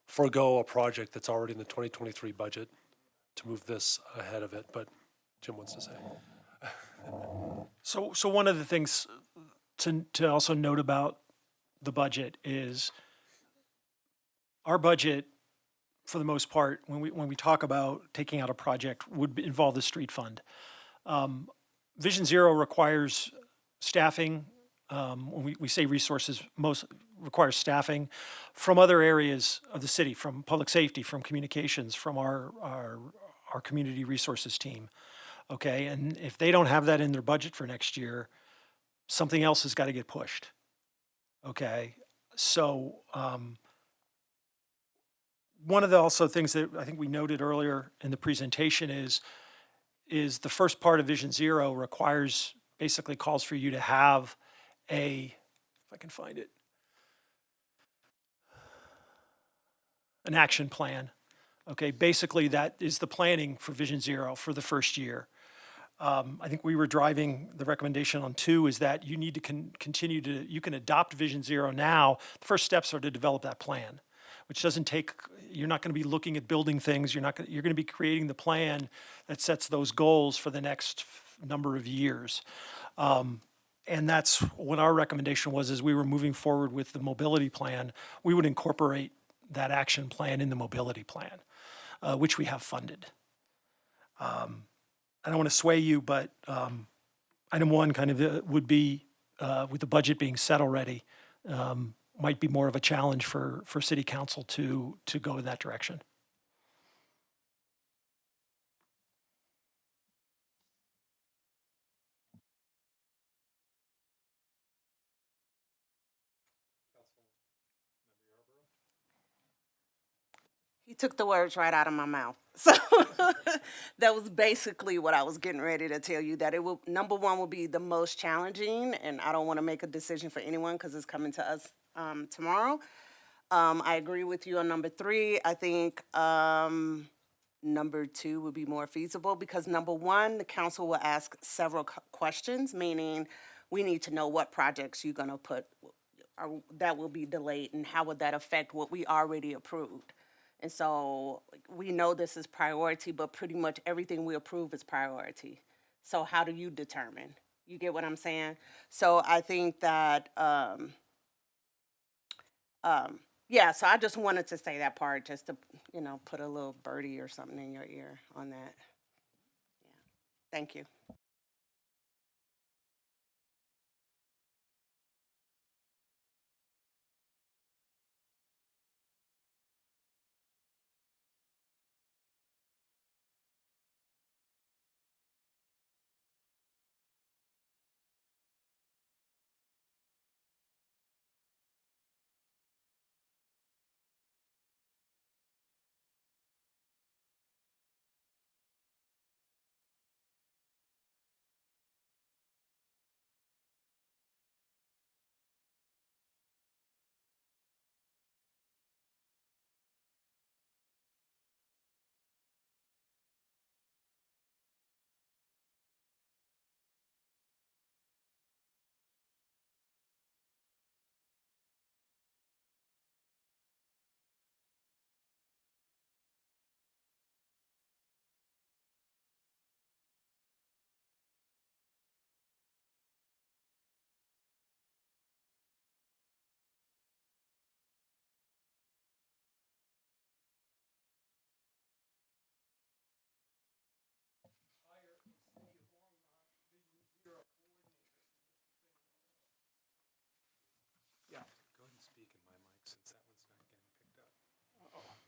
forego a project that's already in the 2023 budget to move this ahead of it, but Jim wants to say. So one of the things to also note about the budget is our budget, for the most part, when we talk about taking out a project, would involve the street fund. Vision Zero requires staffing. When we say resources, most requires staffing from other areas of the city, from public safety, from communications, from our community resources team. Okay, and if they don't have that in their budget for next year, something else has got to get pushed. Okay, so one of the also things that I think we noted earlier in the presentation is the first part of Vision Zero requires, basically calls for you to have if I can find it, an action plan, Okay, basically that is the planning for Vision Zero for the first year. I think we were driving, the recommendation on 2 is that you need to continue to, you can adopt Vision Zero now. The first steps are to develop that plan, which doesn't take, you're not going to be looking at building things. You're going to be creating the plan that sets those goals for the next number of years. And that's what our recommendation was as we were moving forward with the mobility plan. We would incorporate that action plan in the mobility plan, which we have funded. I don't want to sway you, but item 1 kind of would be, with the budget being set already, might be more of a challenge for city council to go in that direction. He took the words right out of my mouth. So that was basically what I was getting ready to tell you, that it will, number 1 will be the most challenging, and I don't want to make a decision for anyone because it's coming to us tomorrow. I agree with you on number 3. I think number 2 would be more feasible because number 1, the council will ask several questions, meaning we need to know what projects you're going to put that will be delayed and how would that affect what we already approved. And so we know this is priority, but pretty much everything we approve is priority. So how do you determine? You get what I'm saying? So I think that, yeah, so I just wanted to say that part just to, put a little birdie or something in your ear on that. Yeah. Thank you.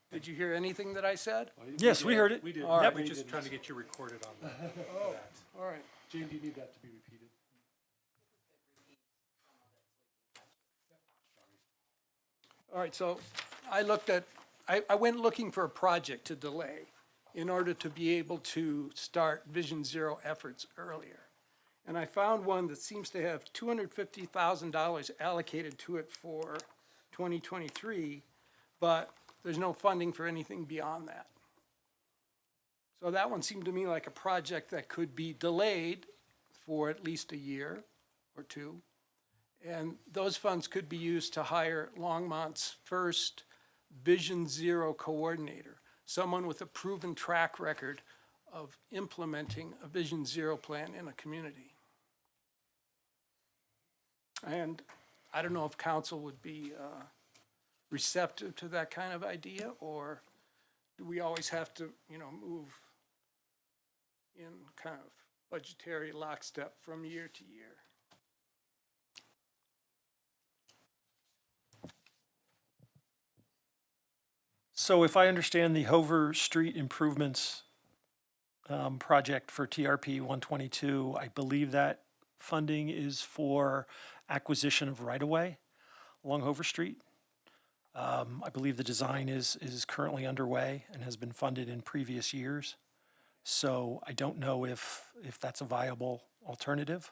Did you hear anything that I said? Yes, we heard it. We did. All right. We're just trying to get you recorded on that. All right. Jane, do you need that to be repeated? All right, so I went looking for a project to delay in order to be able to start Vision Zero efforts earlier. And I found one that seems to have $250,000 allocated to it for 2023, but there's no funding for anything beyond that. So that one seemed to me like a project that could be delayed for at least a year or 2. And those funds could be used to hire Longmont's first Vision Zero coordinator, someone with a proven track record of implementing a Vision Zero plan in a community. And I don't know if council would be receptive to that kind of idea, or do we always have to, move in kind of budgetary lockstep from year to year? So if I understand the Hover Street improvements project for TRP 122, I believe that funding is for acquisition of right-of-way along Hover Street. I believe the design is currently underway and has been funded in previous years. So I don't know if that's a viable alternative.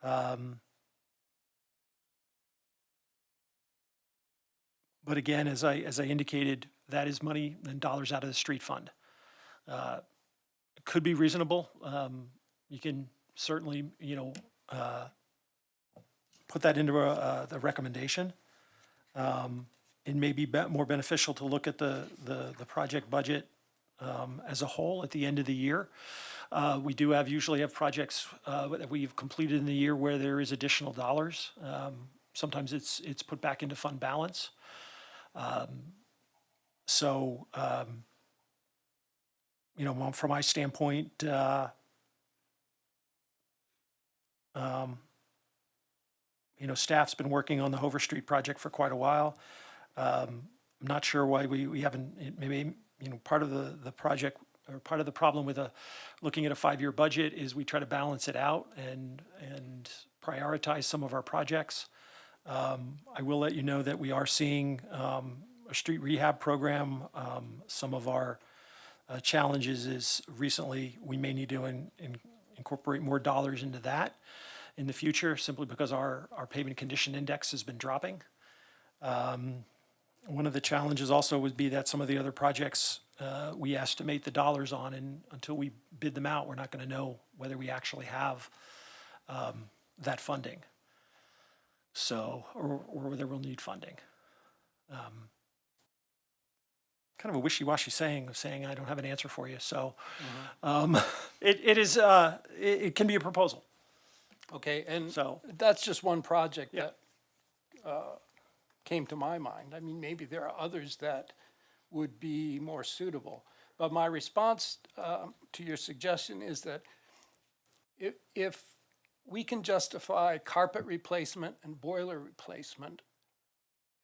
But again, as I indicated, that is money and dollars out of the street fund. It could be reasonable. You can certainly, put that into the recommendation. It may be more beneficial to look at the project budget as a whole at the end of the year. We do usually have projects that we've completed in the year where there is additional dollars. Sometimes it's put back into fund balance. So, from my standpoint, staff's been working on the Hover Street project for quite a while. I'm not sure why we haven't, maybe, part of the project, or part of the problem with looking at a 5-year budget is we try to balance it out and prioritize some of our projects. I will let you know that we are seeing a street rehab program. Some of our challenges is recently we may need to incorporate more dollars into that in the future, simply because our pavement condition index has been dropping. One of the challenges also would be that some of the other projects we estimate the dollars on, and until we bid them out, we're not going to know whether we actually have that funding. So, or whether we'll need funding. Kind of a wishy-washy saying I don't have an answer for you. So, it can be a proposal. Okay, and So- that's just one project Yeah. that came to my mind. I mean, maybe there are others that would be more suitable. But my response to your suggestion is that if we can justify carpet replacement and boiler replacement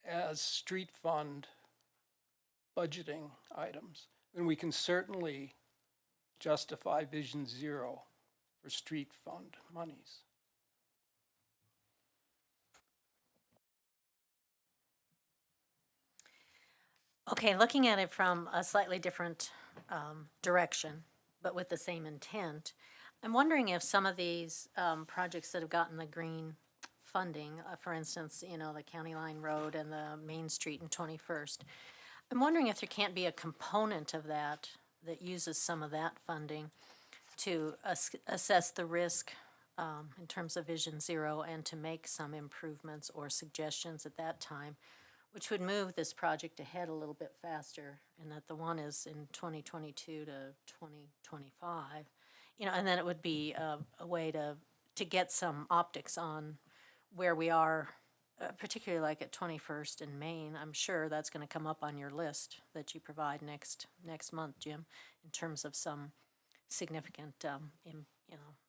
as street fund budgeting items, then we can certainly justify Vision Zero for street fund monies. Okay, looking at it from a slightly different direction, but with the same intent, I'm wondering if some of these projects that have gotten the green funding, for instance, the County Line Road and the Main Street and 21st, I'm wondering if there can't be a component of that that uses some of that funding to assess the risk in terms of Vision Zero and to make some improvements or suggestions at that time, which would move this project ahead a little bit faster, and that the one is in 2022 to 2025. And then it would be a way to get some optics on where we are, particularly like at 21st and Main. I'm sure that's going to come up on your list that you provide next month, Jim, in terms of some significant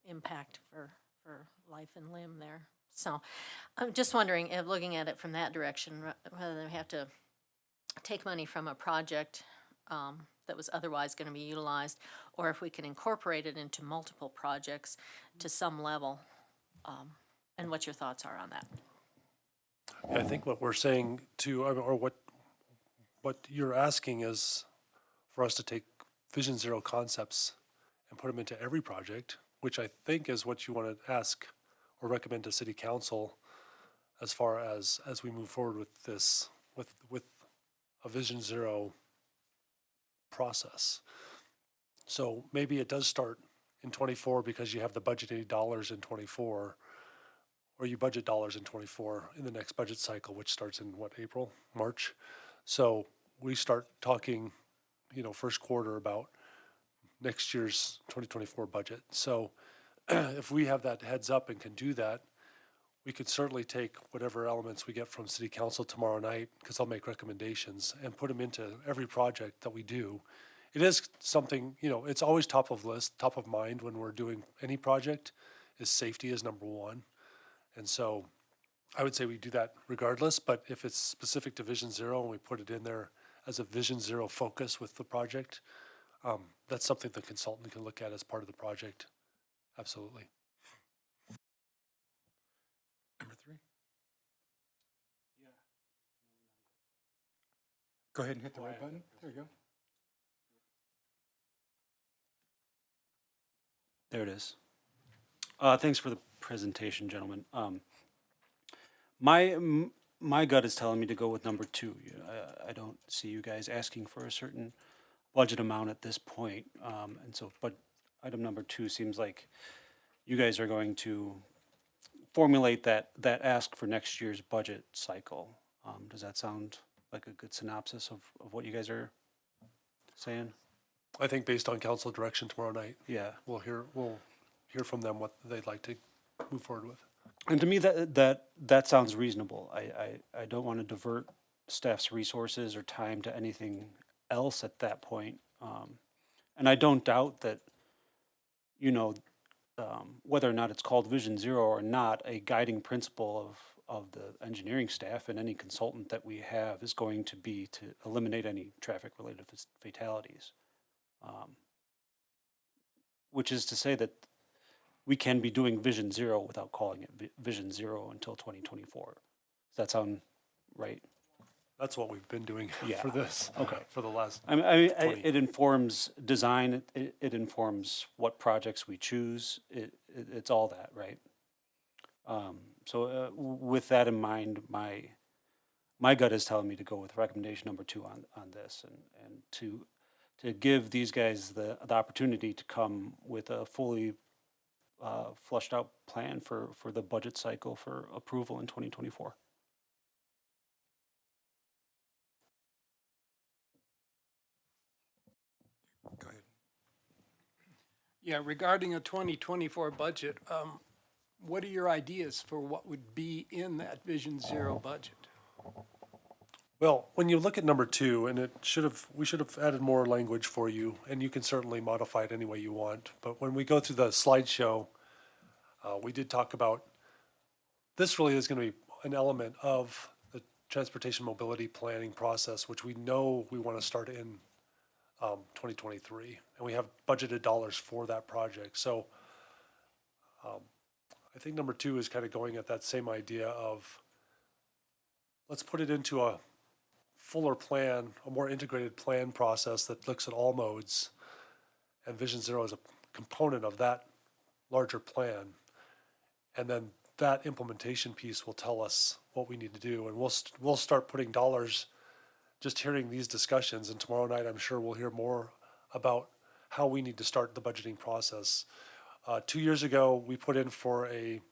impact for life and limb there. So I'm just wondering, if looking at it from that direction, whether we have to take money from a project that was otherwise going to be utilized, or if we can incorporate it into multiple projects to some level, and what your thoughts are on that. I think what we're saying or what you're asking is for us to take Vision Zero concepts and put them into every project, which I think is what you want to ask or recommend to City Council as far as we move forward with this, with a Vision Zero process. So maybe it does start in 24 because you have the budgeted dollars in 24, or you budget dollars in 24 in the next budget cycle, which starts in April, March. So we start talking, first quarter about next year's 2024 budget. So if we have that heads up and can do that, we could certainly take whatever elements we get from City Council tomorrow night, because I'll make recommendations, and put them into every project that we do. It is something, it's always top of mind when we're doing any project, is safety is number one. And so I would say we do that regardless, but if it's specific to Vision Zero and we put it in there as a Vision Zero focus with the project, that's something the consultant can look at as part of the project. Absolutely. Number 3? Yeah. Go ahead and hit the right button. There you go. There it is. Thanks for the presentation, gentlemen. my gut is telling me to go with number 2. I don't see you guys asking for a certain budget amount at this point. But item number 2 seems like you guys are going to formulate that ask for next year's budget cycle. Does that sound like a good synopsis of what you guys are saying? I think based on council direction tomorrow night, Yeah. we'll hear from them what they'd like to move forward with. And to me, that sounds reasonable. I don't want to divert staff's resources or time to anything else at that point. And I don't doubt that, whether or not it's called Vision Zero or not, a guiding principle of the engineering staff and any consultant that we have is going to be to eliminate any traffic-related fatalities. Which is to say that we can be doing Vision Zero without calling it Vision Zero until 2024. Does that sound right? That's what we've been doing Yeah. for this. Okay. For the last. It informs design. It informs what projects we choose. It's all that, right? So with that in mind, my gut is telling me to go with recommendation number 2 on this, and to give these guys the opportunity to come with a fully flushed out plan for the budget cycle for approval in 2024. Go ahead. Yeah, regarding a 2024 budget, what are your ideas for what would be in that Vision Zero budget? Well, when you look at number 2, and we should have added more language for you, and you can certainly modify it any way you want. But when we go through the slideshow, we did talk about, this really is going to be an element of the transportation mobility planning process, which we know we want to start in 2023, and we have budgeted dollars for that project. So I think number 2 is kind of going at that same idea of, let's put it into a fuller plan, a more integrated plan process that looks at all modes, and Vision Zero is a component of that larger plan. And then that implementation piece will tell us what we need to do, and we'll start putting dollars. Just hearing these discussions, and tomorrow night I'm sure we'll hear more about how we need to start the budgeting process. 2 years ago, we put in for a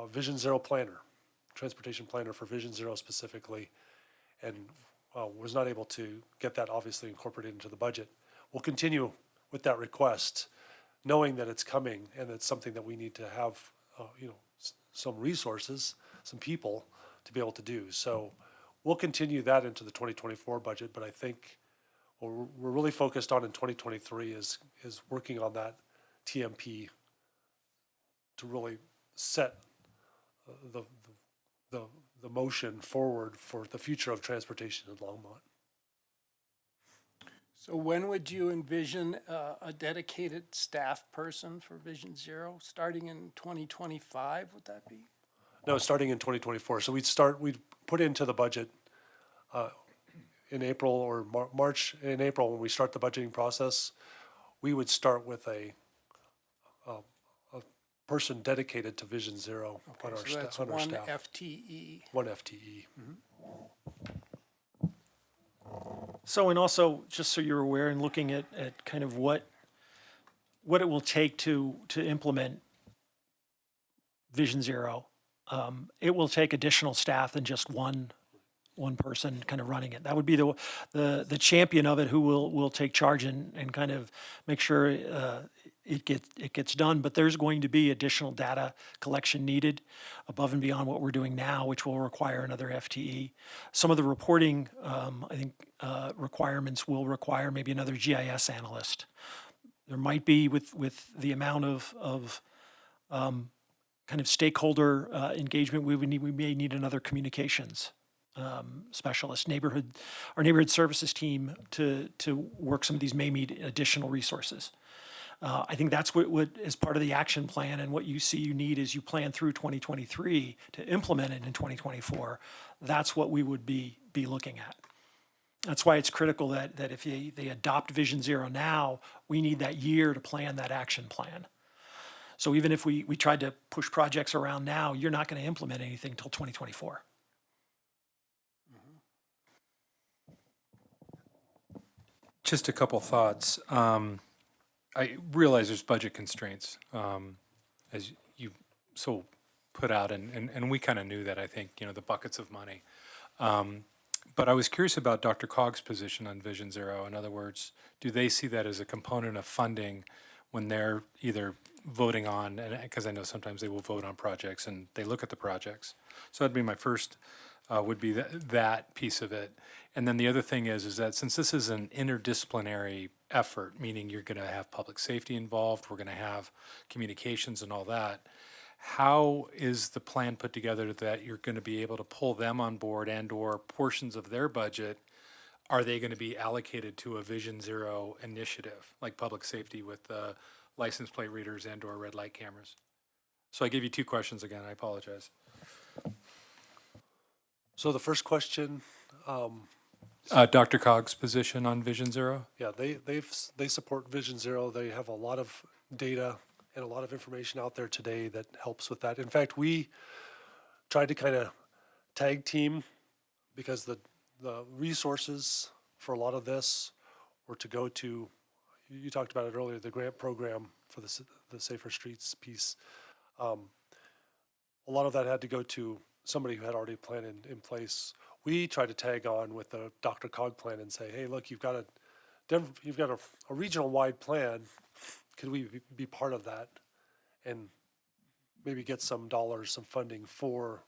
Vision Zero planner, transportation planner for Vision Zero specifically, and was not able to get that obviously incorporated into the budget. We'll continue with that request, knowing that it's coming and it's something that we need to have, some resources, some people to be able to do. So we'll continue that into the 2024 budget, but I think what we're really focused on in 2023 is working on that TMP to really set the motion forward for the future of transportation in Longmont. So when would you envision a dedicated staff person for Vision Zero? Starting in 2025, would that be? No, starting in 2024. So we'd put into the budget in April or March, in April, when we start the budgeting process, we would start with a person dedicated to Vision Zero on our So that's on our one staff. FTE. One FTE. So, and also, just so you're aware, and looking at kind of what it will take to implement Vision Zero, it will take additional staff than just one person kind of running it. That would be the champion of it, who will take charge and kind of make sure it gets done. But there's going to be additional data collection needed above and beyond what we're doing now, which will require another FTE. Some of the reporting, I think, requirements will require maybe another GIS analyst. There might be, with the amount of kind of stakeholder engagement, we may need another communications specialist. Our neighborhood services team to work some of these may need additional resources. I think that's what is part of the action plan, and what you see you need as you plan through 2023 to implement it in 2024. That's what we would be looking at. That's why it's critical that if they adopt Vision Zero now, we need that year to plan that action plan. So even if we tried to push projects around now, you're not going to implement anything until 2024. Just a couple thoughts. I realize there's budget constraints, as you so put out, and we kind of knew that, I think, the buckets of money. But I was curious about Dr. Cog's position on Vision Zero. In other words, do they see that as a component of funding when they're either voting on, and because I know sometimes they will vote on projects and they look at the projects. So that'd be my first, would be that piece of it. And then the other thing is that since this is an interdisciplinary effort, meaning you're going to have public safety involved, we're going to have communications and all that, how is the plan put together that you're going to be able to pull them on board and/or portions of their budget? Are they going to be allocated to a Vision Zero initiative, like public safety with license plate readers and/or red light cameras? So I gave you two questions again. I apologize. So the first question, Dr. Cog's position on Vision Zero? yeah, they support Vision Zero. They have a lot of data and a lot of information out there today that helps with that. In fact, we tried to kind of tag team because the resources for a lot of this were to go to, you talked about it earlier, the grant program for the Safer Streets piece. A lot of that had to go to somebody who had already a plan in place. We tried to tag on with the Dr. Cog plan and say, hey, look, you've got a regional wide plan. Could we be part of that and maybe get some dollars, some funding for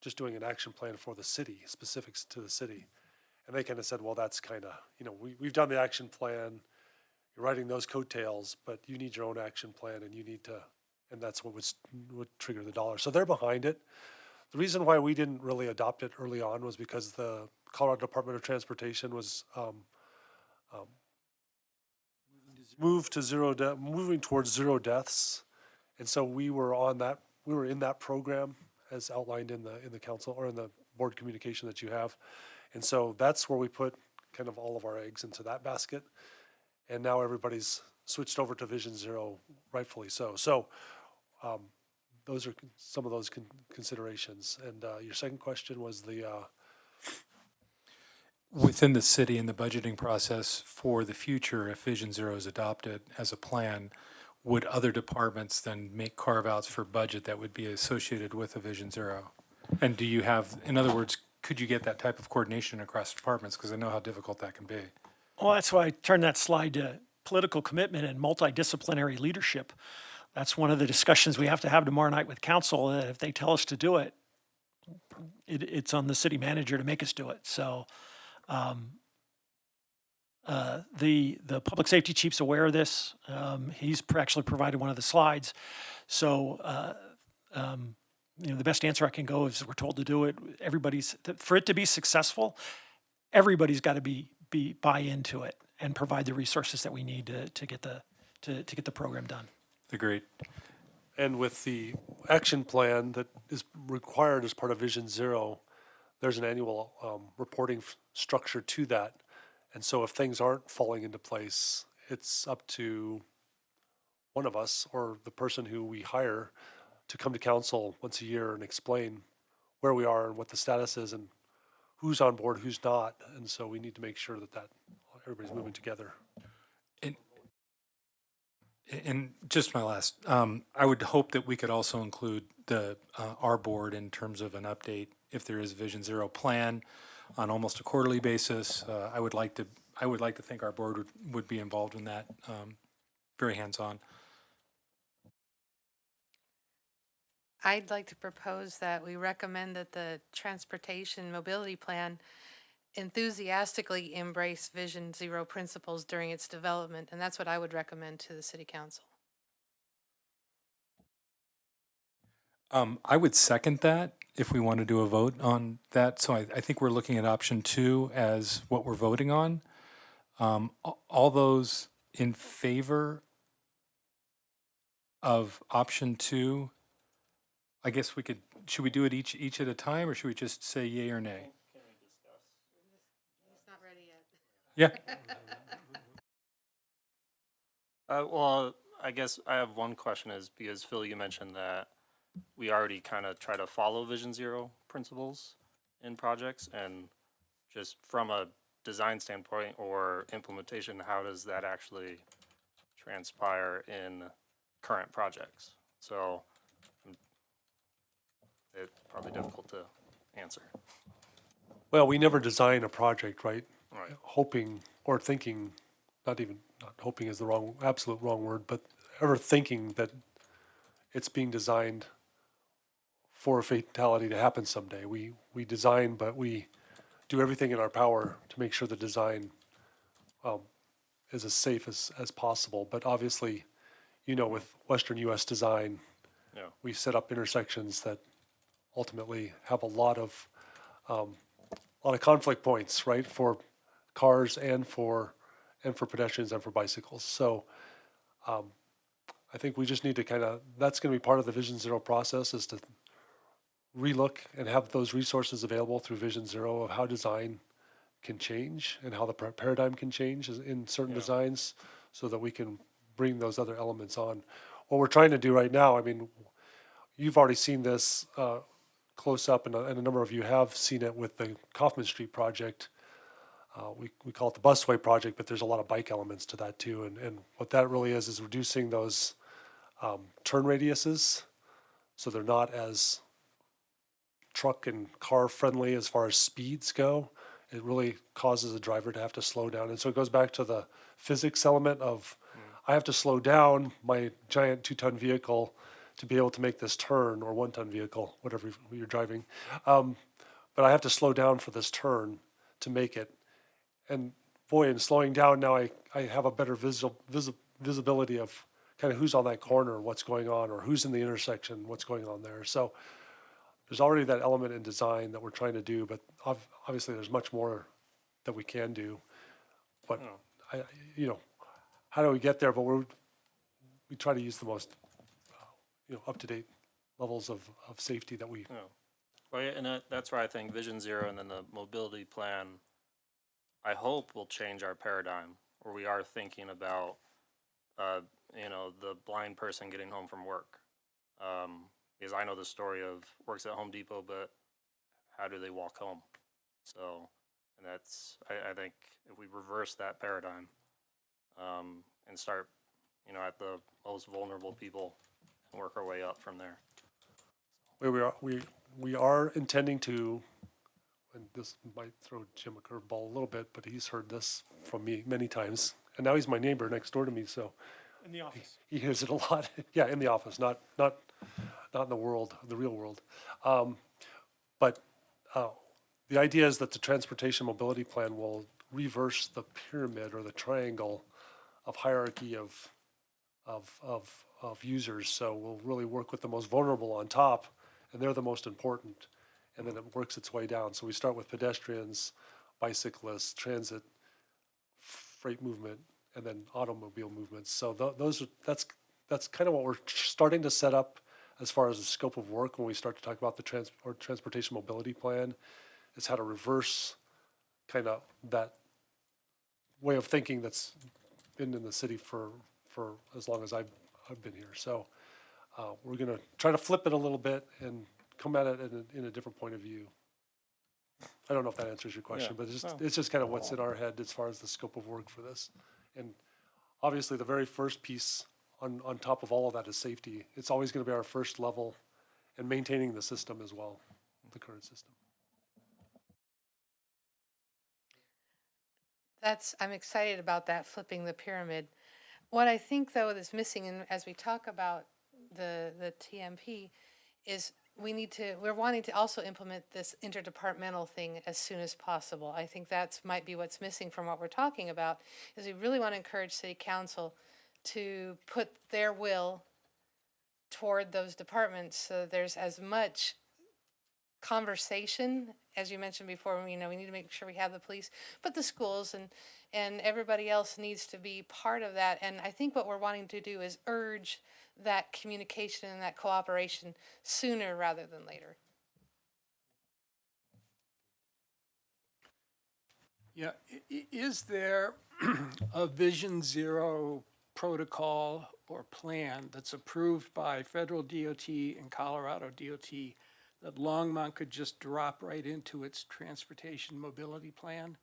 just doing an action plan for the city, specifics to the city? And they kind of said, well, that's kind of, we've done the action plan, you're writing those coattails, but you need your own action plan and you need to, and that's what would trigger the dollar. So they're behind it. The reason why we didn't really adopt it early on was because the Colorado Department of Transportation was moving towards zero deaths, and so we were in that program as outlined in the council or in the board communication that you have, and so that's where we put kind of all of our eggs into that basket, and now everybody's switched over to Vision Zero, rightfully so. So those are some of those considerations. And your second question was the Within the city in the budgeting process for the future, if Vision Zero is adopted as a plan, would other departments then make carve-outs for budget that would be associated with a Vision Zero? And do you have, in other words, could you get that type of coordination across departments? Because I know how difficult that can be. Well, that's why I turned that slide to political commitment and multidisciplinary leadership. That's one of the discussions we have to have tomorrow night with council. If they tell us to do it, it's on the city manager to make us do it. So the public safety chief's aware of this. He's actually provided one of the slides. So the best answer I can go is we're told to do it. For it to be successful, everybody's got to buy into it and provide the resources that we need to get the program done. Agreed. and with the action plan that is required as part of Vision Zero, there's an annual reporting structure to that. And so if things aren't falling into place, it's up to one of us or the person who we hire to come to council once a year and explain where we are and what the status is and who's on board, who's not. And so we need to make sure that everybody's moving together. And just my last, I would hope that we could also include our board in terms of an update if there is a Vision Zero plan on almost a quarterly basis. I would like to think our board would be involved in that, very hands-on. I'd like to propose that we recommend that the transportation mobility plan enthusiastically embrace Vision Zero principles during its development, and that's what I would recommend to the city council. I would second that if we want to do a vote on that. So I think we're looking at option 2 as what we're voting on. All those in favor of option 2, I guess should we do it each at a time, or should we just say yay or nay? It's not ready yet. Yeah. Well, I guess I have one question is because Phil, you mentioned that we already kind of try to follow Vision Zero principles in projects, and just from a design standpoint or implementation, how does that actually transpire in current projects? So it's probably difficult to answer. Well, we never design a project, right? Right. Hoping or thinking, not hoping is the absolute wrong word, but ever thinking that it's being designed for a fatality to happen someday. We design, but we do everything in our power to make sure the design is as safe as possible. But obviously, with Western U.S. design, Yeah. we set up intersections that ultimately have a lot of conflict points, right, for cars and for pedestrians and for bicycles. So I think we just need to that's going to be part of the Vision Zero process, is to relook and have those resources available through Vision Zero of how design can change and how the paradigm can change in certain designs, so that we can bring those other elements on. What we're trying to do right now, I mean, you've already seen this close up, and a number of you have seen it with the Kaufman Street project. We call it the busway project, but there's a lot of bike elements to that too. And what that really is reducing those turn radiuses, so they're not as truck and car friendly as far as speeds go. It really causes a driver to have to slow down. And so it goes back to the physics element of, I have to slow down my giant 2-ton vehicle to be able to make this turn, or 1-ton vehicle, whatever you're driving. But I have to slow down for this turn to make it. And boy, in slowing down now, I have a better visibility of kind of who's on that corner, what's going on, or who's in the intersection, what's going on there. So there's already that element in design that we're trying to do, but obviously there's much more that we can do. But how do we get there? But we try to use the most up-to-date levels of safety that we. Yeah. Well, yeah, and that's where I think Vision Zero and then the mobility plan, I hope, will change our paradigm, where we are thinking about, the blind person getting home from work. Because I know the story of works at Home Depot, but how do they walk home? So, and that's, I think if we reverse that paradigm, and start, at the most vulnerable people and work our way up from there. We are intending to, and this might throw Jim a curveball a little bit, but he's heard this from me many times, and now he's my neighbor next door to me, so. In the office. He hears it a lot. Yeah, in the office, not in the world, the real world. But the idea is that the transportation mobility plan will reverse the pyramid or the triangle of hierarchy of users. So we'll really work with the most vulnerable on top, and they're the most important. And then it works its way down. So we start with pedestrians, bicyclists, transit, freight movement, and then automobile movements. So that's kind of what we're starting to set up as far as the scope of work when we start to talk about the transportation mobility plan, is how to reverse kind of that way of thinking that's been in the city for as long as I've been here. So we're going to try to flip it a little bit and come at it in a different point of view. I don't know if that answers your question, but it's just kind of what's in our head as far as the scope of work for this. And obviously the very first piece on top of all of that is safety. It's always going to be our first level, and maintaining the system as well, the current system. I'm excited about that, flipping the pyramid. What I think, though, is missing, and as we talk about the TMP, is we're wanting to also implement this interdepartmental thing as soon as possible. I think that might be what's missing from what we're talking about, is we really want to encourage City Council to put their will toward those departments, so there's as much conversation, as you mentioned before. We need to make sure we have the police, but the schools and everybody else needs to be part of that. And I think what we're wanting to do is urge that communication and that cooperation sooner rather than later. Yeah, is there a Vision Zero protocol or plan that's approved by federal DOT and Colorado DOT that Longmont could just drop right into its transportation mobility plan?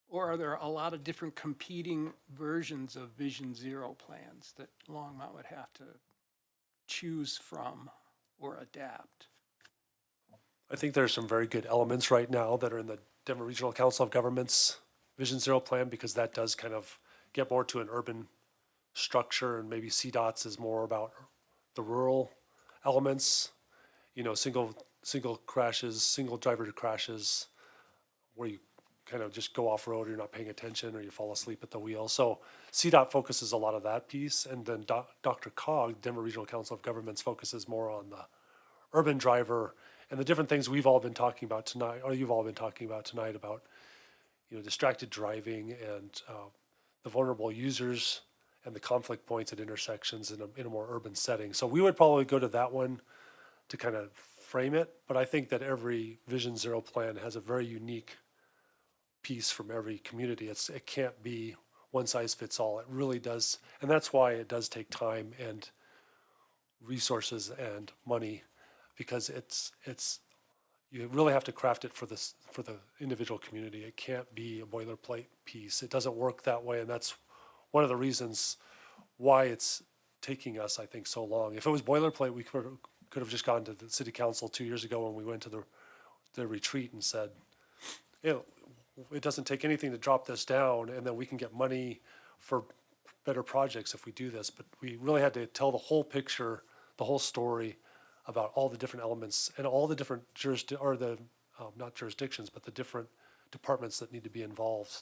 Or are there a lot of different competing versions of Vision Zero plans that Longmont would have to choose from or adapt? I think there's some very good elements right now that are in the Denver Regional Council of Governments Vision Zero plan, because that does kind of get more to an urban structure, and maybe CDOT's is more about the rural elements, you know, single crashes, single driver crashes, where you kind of just go off-road, you're not paying attention, or you fall asleep at the wheel. So CDOT focuses a lot of that piece, and then Dr. Cog, Denver Regional Council of Governments, focuses more on the urban driver and the different things we've all been talking about tonight, or you've all been talking about tonight, about, you know, distracted driving and the vulnerable users and the conflict points at intersections in a more urban setting. So we would probably go to that one to kind of frame it, but I think that every Vision Zero plan has a very unique piece from every community. It can't be one size fits all. It really does, and that's why it does take time and resources and money, because it's you really have to craft it for the individual community. It can't be a boilerplate piece. It doesn't work that way, and that's one of the reasons why it's taking us, I think, so long. If it was boilerplate, we could have just gone to the city council 2 years ago when we went to the retreat and said, it doesn't take anything to drop this down, and then we can get money for better projects if we do this. But we really had to tell the whole picture, the whole story about all the different elements and all the different not jurisdictions, but the different departments that need to be involved.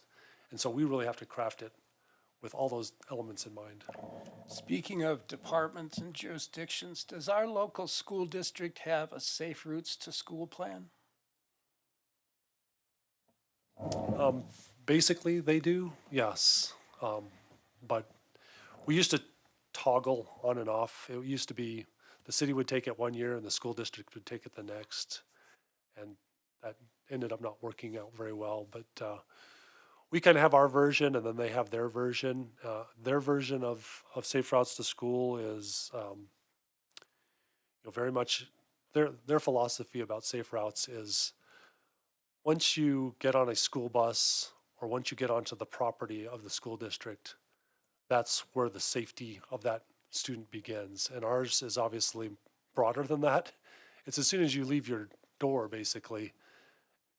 And so we really have to craft it with all those elements in mind. Speaking of departments and jurisdictions, does our local school district have a safe routes to school plan? Basically, they do, yes. But we used to toggle on and off. It used to be the city would take it one year and the school district would take it the next. And that ended up not working out very well. But we kind of have our version, and then they have their version. Their version of safe routes to school is very much their philosophy about safe routes is, once you get on a school bus or once you get onto the property of the school district, that's where the safety of that student begins. And ours is obviously broader than that. It's as soon as you leave your door, basically,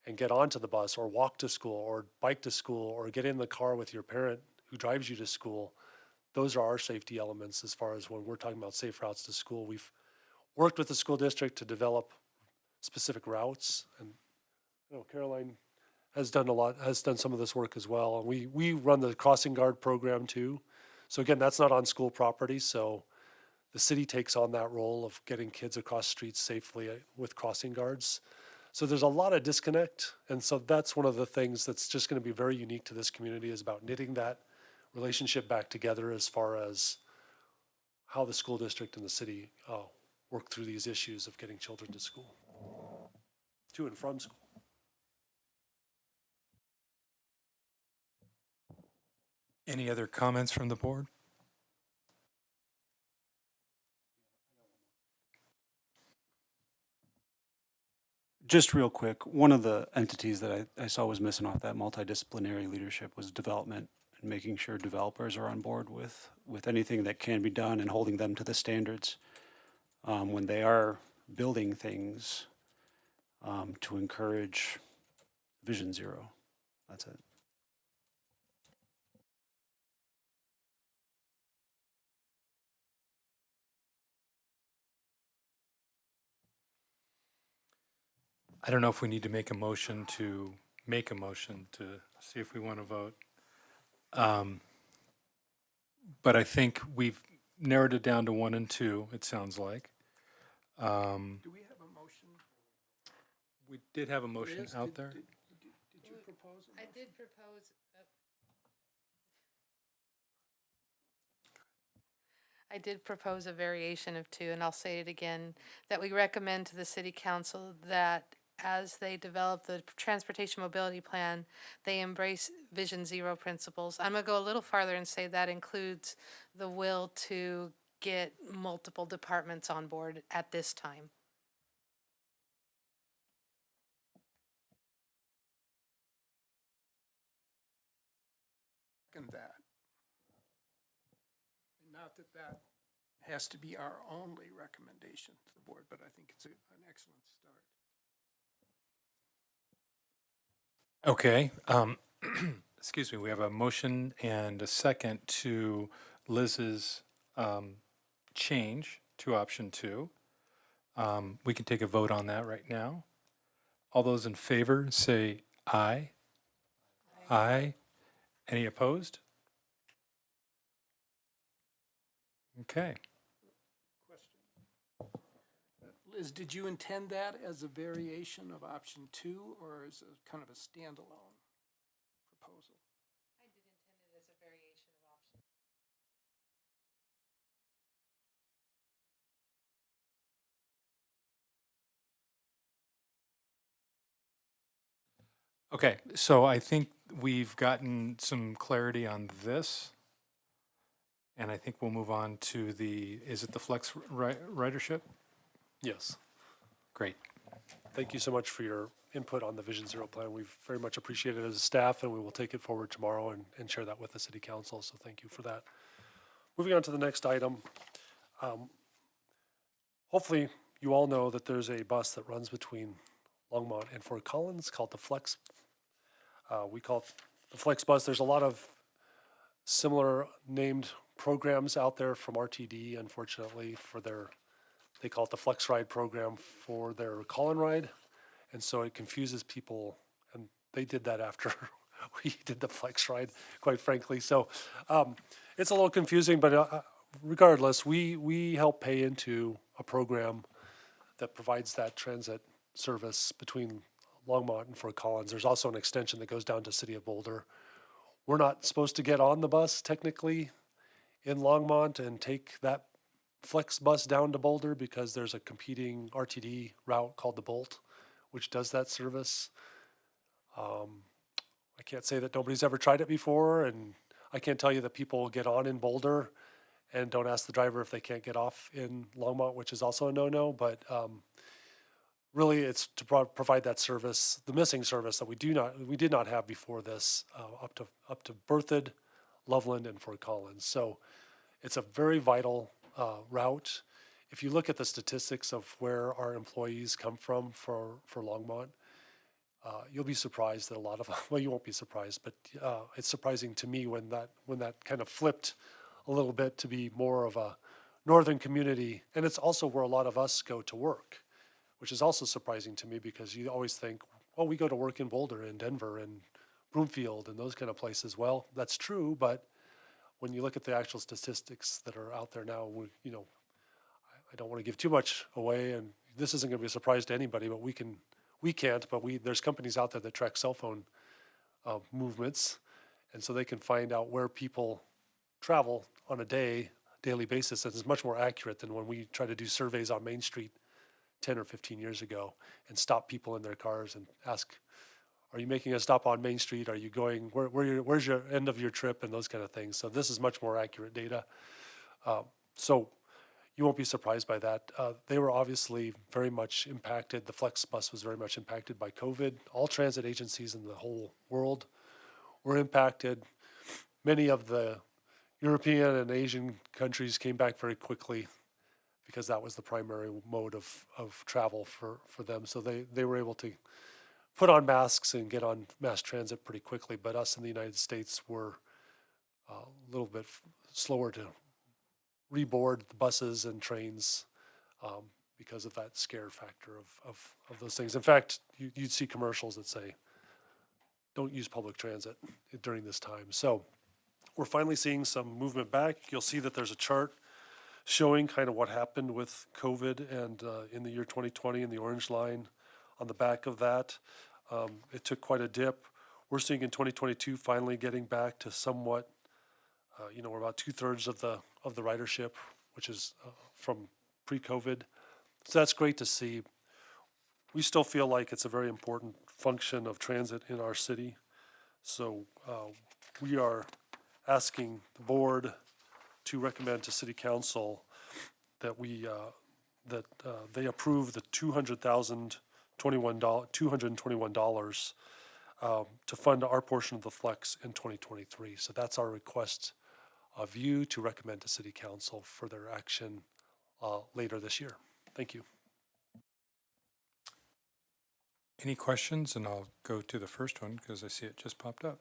and get onto the bus or walk to school or bike to school or get in the car with your parent who drives you to school, those are our safety elements as far as when we're talking about safe routes to school. We've worked with the school district to develop specific routes, and Caroline has done some of this work as well. And we run the crossing guard program too. So again, that's not on school property. So the city takes on that role of getting kids across streets safely with crossing guards. So there's a lot of disconnect. And so that's one of the things that's just going to be very unique to this community, is about knitting that relationship back together as far as how the school district and the city work through these issues of getting children to school, to and from school. Any other comments from the board? Just real quick, one of the entities that I saw was missing off that multidisciplinary leadership was development, and making sure developers are on board with anything that can be done and holding them to the standards when they are building things to encourage Vision Zero. That's it. I don't know if we need to make a motion to see if we want to vote. But I think we've narrowed it down to 1 and 2, it sounds like. Do we have a motion? We did have a motion Liz, out there. Did you propose a I motion? did propose. I did propose a variation of 2, and I'll say it again, that we recommend to the city council that as they develop the transportation mobility plan, they embrace Vision Zero principles. I'm gonna go a little farther and say that includes the will to get multiple departments on board at this time. not that that has to be our only recommendation to the board, but I think it's an excellent start. Okay, excuse me, we have a motion and a second to Liz's change to option 2. We can take a vote on that right now. All those in favor say aye. Aye. Any opposed? Okay. Liz, did you intend that as a variation of option 2 or as a kind of a standalone proposal? I did intend it as a variation of option. Okay, so I think we've gotten some clarity on this. And I think we'll move on to is it the flex ridership? Yes. Great. Thank you so much for your input on the Vision Zero plan. We've very much appreciated it as a staff, and we will take it forward tomorrow and share that with the city council, so thank you for that. Moving on to the next item. Hopefully, you all know that there's a bus that runs between Longmont and Fort Collins called the Flex. We call it the Flex bus. There's a lot of similar named programs out there from RTD, unfortunately, they call it the Flex Ride program for their call-in ride. And so it confuses people, and they did that after we did the Flex Ride, quite frankly. So it's a little confusing, but regardless, we help pay into a program that provides that transit service between Longmont and Fort Collins. There's also an extension that goes down to City of Boulder. We're not supposed to get on the bus technically in Longmont and take that Flex bus down to Boulder because there's a competing RTD route called the Bolt, which does that service. I can't say that nobody's ever tried it before, and I can't tell you that people get on in Boulder and don't ask the driver if they can't get off in Longmont, which is also a no-no, but really it's to provide that service, the missing service that we did not have before this, up to Berthoud, Loveland, and Fort Collins. So it's a very vital route. If you look at the statistics of where our employees come from for Longmont, you'll be surprised that a lot of, well, you won't be surprised, but it's surprising to me when that kind of flipped a little bit to be more of a northern community. And it's also where a lot of us go to work, which is also surprising to me because you always think, well, we go to work in Boulder and Denver and Broomfield and those kind of places. Well, that's true, but when you look at the actual statistics that are out there now, I don't want to give too much away, and this isn't going to be a surprise to anybody, but there's companies out there that track cell phone movements, and so they can find out where people travel on a daily basis, and it's much more accurate than when we try to do surveys on Main Street 10 or 15 years ago and stop people in their cars and ask, are you making a stop on Main Street? Are you going, where's your end of your trip, and those kind of things. So this is much more accurate data. So you won't be surprised by that. They were obviously very much impacted. The Flex bus was very much impacted by COVID. All transit agencies in the whole world were impacted. Many of the European and Asian countries came back very quickly because that was the primary mode of travel for them. So they were able to put on masks and get on mass transit pretty quickly. But us in the United States were a little bit slower to reboard the buses and trains because of that scare factor of those things. In fact, you'd see commercials that say, don't use public transit during this time. So we're finally seeing some movement back. You'll see that there's a chart showing kind of what happened with COVID and in the year 2020 in the orange line on the back of that. It took quite a dip. We're seeing in 2022 finally getting back to somewhat, we're about 2/3 of the ridership, which is from pre-COVID. So that's great to see. We still feel like it's a very important function of transit in our city. So we are asking the board to recommend to City Council that they approve the $221 to fund our portion of the flex in 2023. So that's our request of you to recommend to City Council for their action later this year. Thank you. Any questions? And I'll go to the first one because I see it just popped up.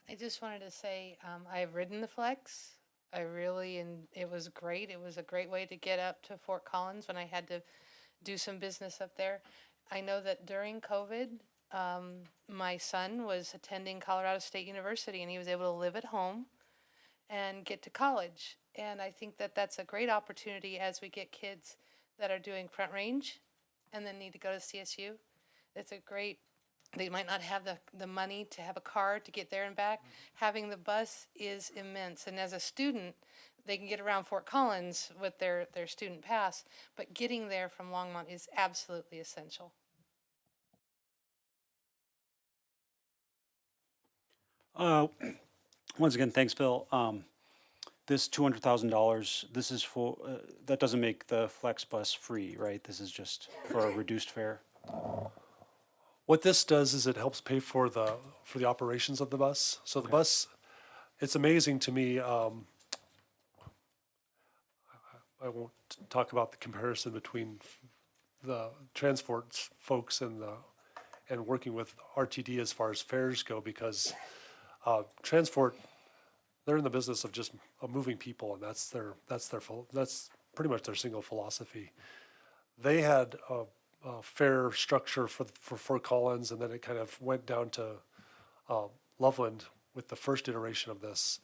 I just wanted to say, I've ridden the Flex. I really, and it was great. It was a great way to get up to Fort Collins when I had to do some business up there. I know that during COVID, my son was attending Colorado State University and he was able to live at home and get to college. And I think that that's a great opportunity as we get kids that are doing Front Range and then need to go to CSU. It's a great, they might not have the money to have a car to get there and back. Having the bus is immense. And as a student, they can get around Fort Collins with their student pass, but getting there from Longmont is absolutely essential. Once again, thanks, Phil. This $200,000, this is for, that doesn't make the Flex bus free, right? This is just for a reduced fare? What this does is it helps pay for the operations of the bus. So the bus, it's amazing to me. I won't talk about the comparison between the transport folks and working with RTD as far as fares go, because transport, they're in the business of just moving people, and that's pretty much their single philosophy. They had a fare structure for Fort Collins, and then it kind of went down to Loveland with the first iteration of this,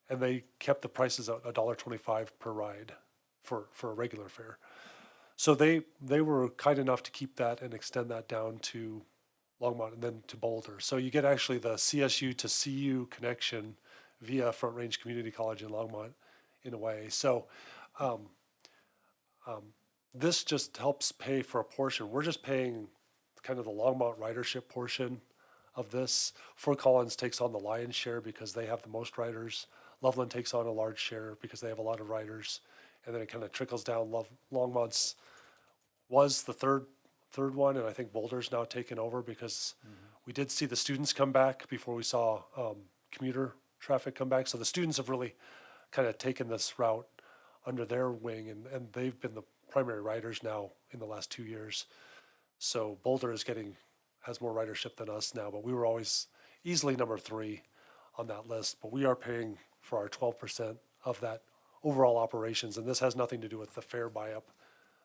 and they kept the prices at $1.25 per ride for a regular fare. So they were kind enough to keep that and extend that down to Longmont and then to Boulder. So you get actually the CSU to CU connection via Front Range Community College in Longmont in a way. So this just helps pay for a portion. We're just paying kind of the Longmont ridership portion of this. Fort Collins takes on the lion's share because they have the most riders. Loveland takes on a large share because they have a lot of riders. And then it kind of trickles down. Longmont's was the third one, and I think Boulder's now taken over because we did see the students come back before we saw commuter traffic come back. So the students have really kind of taken this route under their wing, and they've been the primary riders now in the last 2 years. So Boulder has more ridership than us now, but we were always easily number 3 on that list. But we are paying for our 12% of that overall operations, and this has nothing to do with the fare buy-up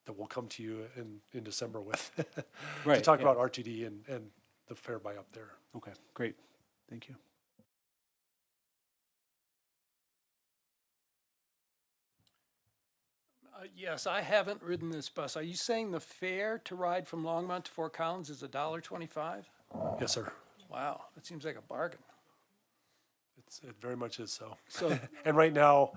that we'll come to you in December with to Right, talk yeah. about RTD and the fare buy-up there. Okay, great. Thank you. Yes, I haven't ridden this bus. Are you saying the fare to ride from Longmont to Fort Collins is $1.25? Yes, sir. Wow, that seems like a bargain. It very much is so. So, And right now,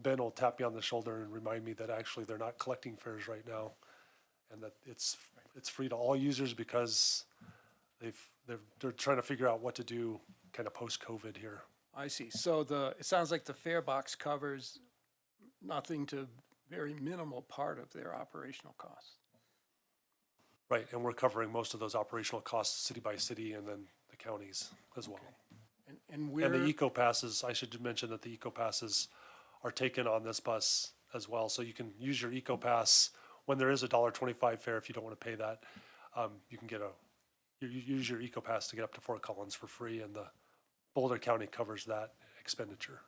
Ben will tap me on the shoulder and remind me that actually they're not collecting fares right now, and that it's free to all users because they're trying to figure out what to do kind of post-COVID here. I see. So it sounds like the fare box covers nothing to very minimal part of their operational costs. Right, and we're covering most of those operational costs city by city and then the counties as well. And And we're, the eco passes, I should mention that the eco passes are taken on this bus as well. So you can use your eco pass when there is a $1.25 fare. If you don't want to pay that, you can you use your eco pass to get up to Fort Collins for free, and the Boulder County covers that expenditure.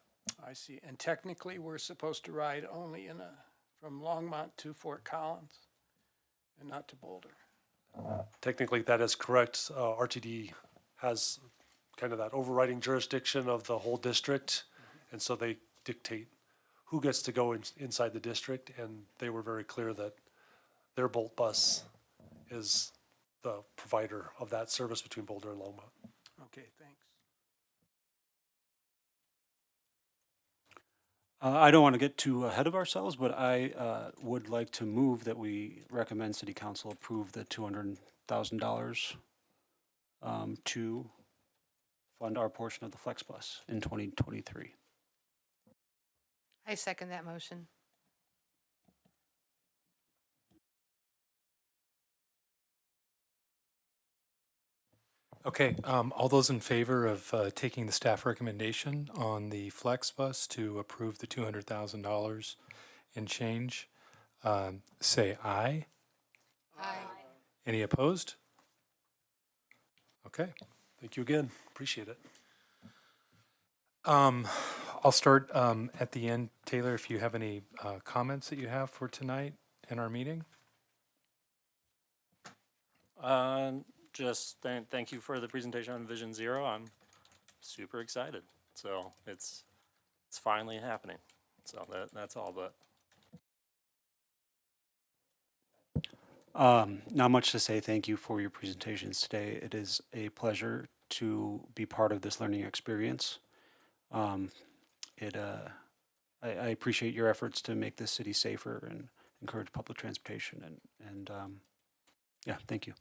I see. And technically, we're supposed to ride only from Longmont to Fort Collins and not to Boulder. Technically, that is correct. RTD has kind of that overriding jurisdiction of the whole district, and so they dictate who gets to go inside the district, and they were very clear that their Bolt bus is the provider of that service between Boulder and Longmont. Okay, thanks. I don't want to get too ahead of ourselves, but I would like to move that we recommend City Council approve the $200,000 to fund our portion of the Flex Bus in 2023. I second that motion. Okay, all those in favor of taking the staff recommendation on the Flex Bus to approve the $200,000 and change, say aye. Aye. Any opposed? Okay. Thank you again. Appreciate it. I'll start at the end. Taylor, if you have any comments that you have for tonight in our meeting? Just thank you for the presentation on Vision Zero. I'm super excited. So it's finally happening. So that's all, but Not much to say. Thank you for your presentations today. It is a pleasure to be part of this learning experience. It I appreciate your efforts to make this city safer and encourage public transportation and yeah, thank you.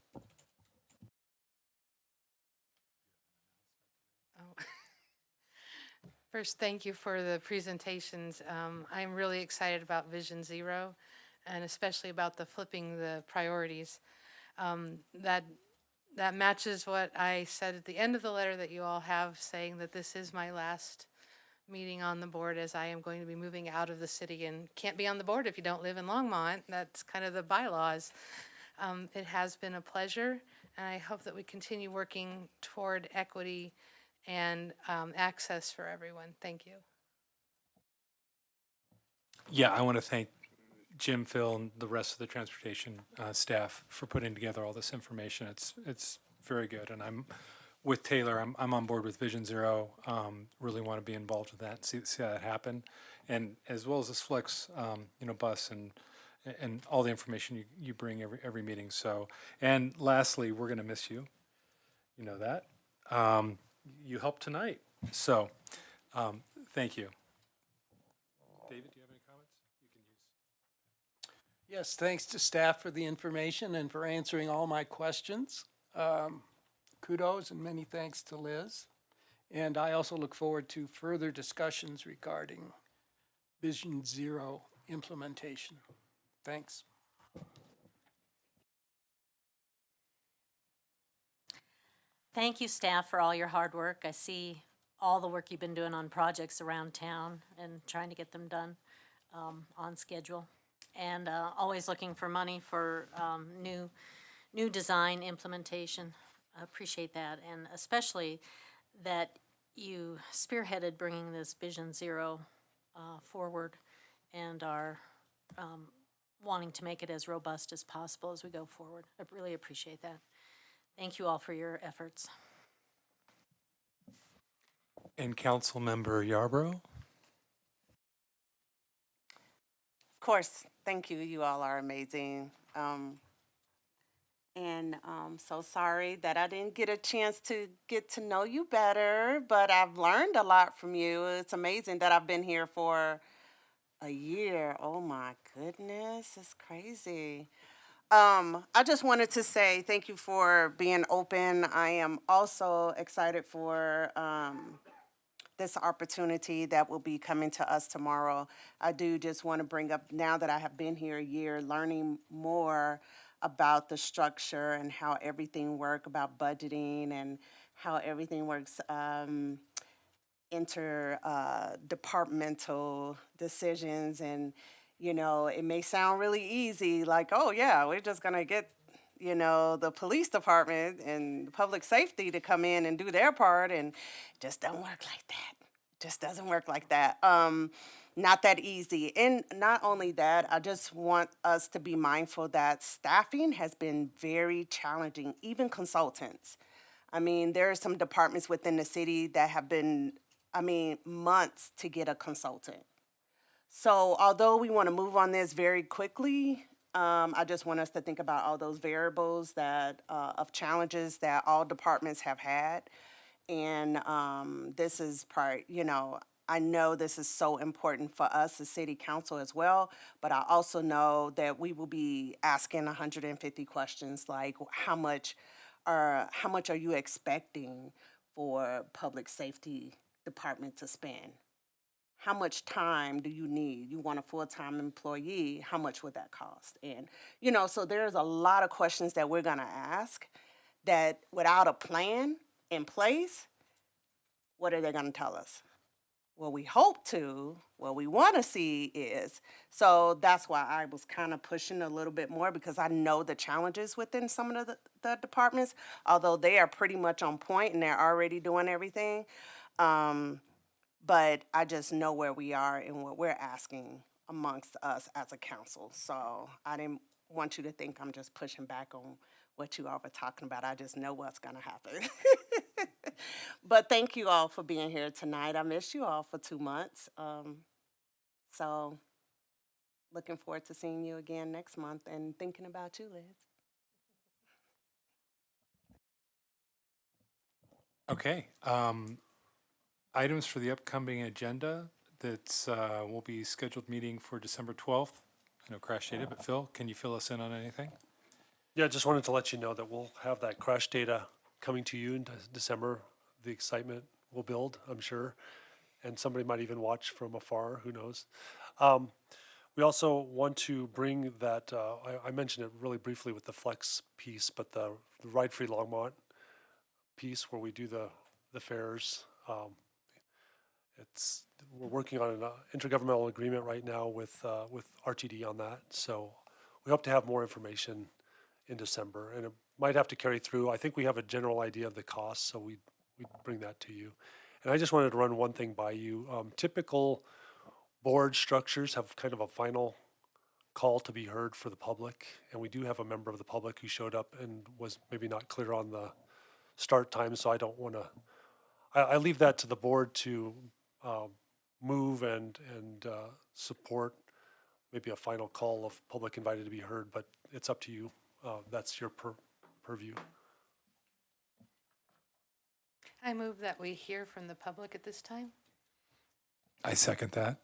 First, thank you for the presentations. I'm really excited about Vision Zero, and especially about the flipping the priorities. That matches what I said at the end of the letter that you all have, saying that this is my last meeting on the board, as I am going to be moving out of the city and can't be on the board if you don't live in Longmont. That's kind of the bylaws. It has been a pleasure, and I hope that we continue working toward equity and access for everyone. Thank you. Yeah, I want to thank Jim, Phil, and the rest of the transportation staff for putting together all this information. It's very good, and I'm with Taylor. I'm on board with Vision Zero. Really want to be involved with that and see that happen, and as well as this Flex, bus and all the information you bring every meeting. So, and lastly, we're going to miss you. You know that. You helped tonight, so thank you. David, do you have any comments? You can use. Yes, thanks to staff for the information and for answering all my questions. Kudos and many thanks to Liz. And I also look forward to further discussions regarding Vision Zero implementation. Thanks. Thank you, staff, for all your hard work. I see all the work you've been doing on projects around town and trying to get them done on schedule. And always looking for money for new design implementation. I appreciate that, and especially that you spearheaded bringing this Vision Zero forward and are wanting to make it as robust as possible as we go forward. I really appreciate that. Thank you all for your efforts. And Council Member Yarborough? Of course, thank you. You all are amazing. So sorry that I didn't get a chance to get to know you better, but I've learned a lot from you. It's amazing that I've been here for a year. Oh my goodness, it's crazy. I just wanted to say thank you for being open. I am also excited for this opportunity that will be coming to us tomorrow. I do just want to bring up, now that I have been here a year, learning more about the structure and how everything works, about budgeting and how everything works, interdepartmental decisions. And, it may sound really easy, like, oh yeah, we're just gonna get, the police department and public safety to come in and do their part, and it just don't work like that. It just doesn't work like that. Not that easy. And not only that, I just want us to be mindful that staffing has been very challenging, even consultants. I mean, there are some departments within the city that have been, months to get a consultant. So although we want to move on this very quickly, I just want us to think about all those variables that of challenges that all departments have had. And this is part, I know this is so important for us as city council as well, but I also know that we will be asking 150 questions like how much are you expecting for public safety department to spend? How much time do you need? You want a full-time employee, how much would that cost? And, so there's a lot of questions that we're gonna ask that without a plan in place, what are they gonna tell us? What we hope to, what we wanna see is, so that's why I was kind of pushing a little bit more, because I know the challenges within some of the departments, although they are pretty much on point and they're already doing everything. But I just know where we are and what we're asking amongst us as a council. So I didn't want you to think I'm just pushing back on what you all were talking about. I just know what's gonna happen. But thank you all for being here tonight. I missed you all for 2 months. So looking forward to seeing you again next month and thinking about you, Liz. Okay. Items for the upcoming agenda. That's will be scheduled meeting for December 12th. I know crash data, but Phil, can you fill us in on anything? Yeah, just wanted to let you know that we'll have that crash data coming to you in December. The excitement will build, I'm sure, and somebody might even watch from afar, who knows. We also want to bring that, I mentioned it really briefly with the flex piece, but the Ride Free Longmont piece where we do the fairs. We're working on an intergovernmental agreement right now with RTD on that. So we hope to have more information in December, and it might have to carry through. I think we have a general idea of the cost, so we bring that to you. And I just wanted to run one thing by you. Typical board structures have kind of a final call to be heard for the public, and we do have a member of the public who showed up and was maybe not clear on the start time, so I don't want to, I leave that to the board to move and support maybe a final call of public invited to be heard, but it's up to you. That's your purview. I move that we hear from the public at this time. I second that.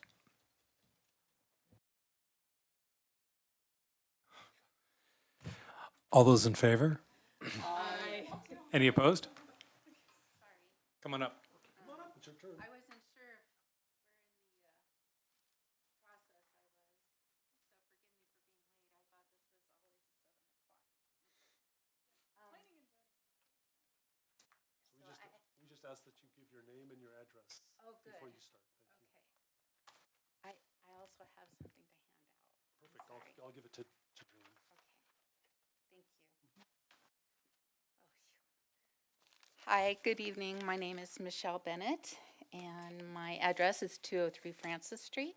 All those in favor? Aye. Any opposed? Come on up. I wasn't sure if we're in the process. I was, so forgive me for being late. I thought this was always at 7 o'clock. We just ask that you give your name and your address Oh, good. before you start. Thank you. Okay. I also have something to hand out. Perfect. Sorry. I'll give it to Drew. Okay. Thank you. Hi, good evening. My name is Michelle Bennett, and my address is 203 Francis Street.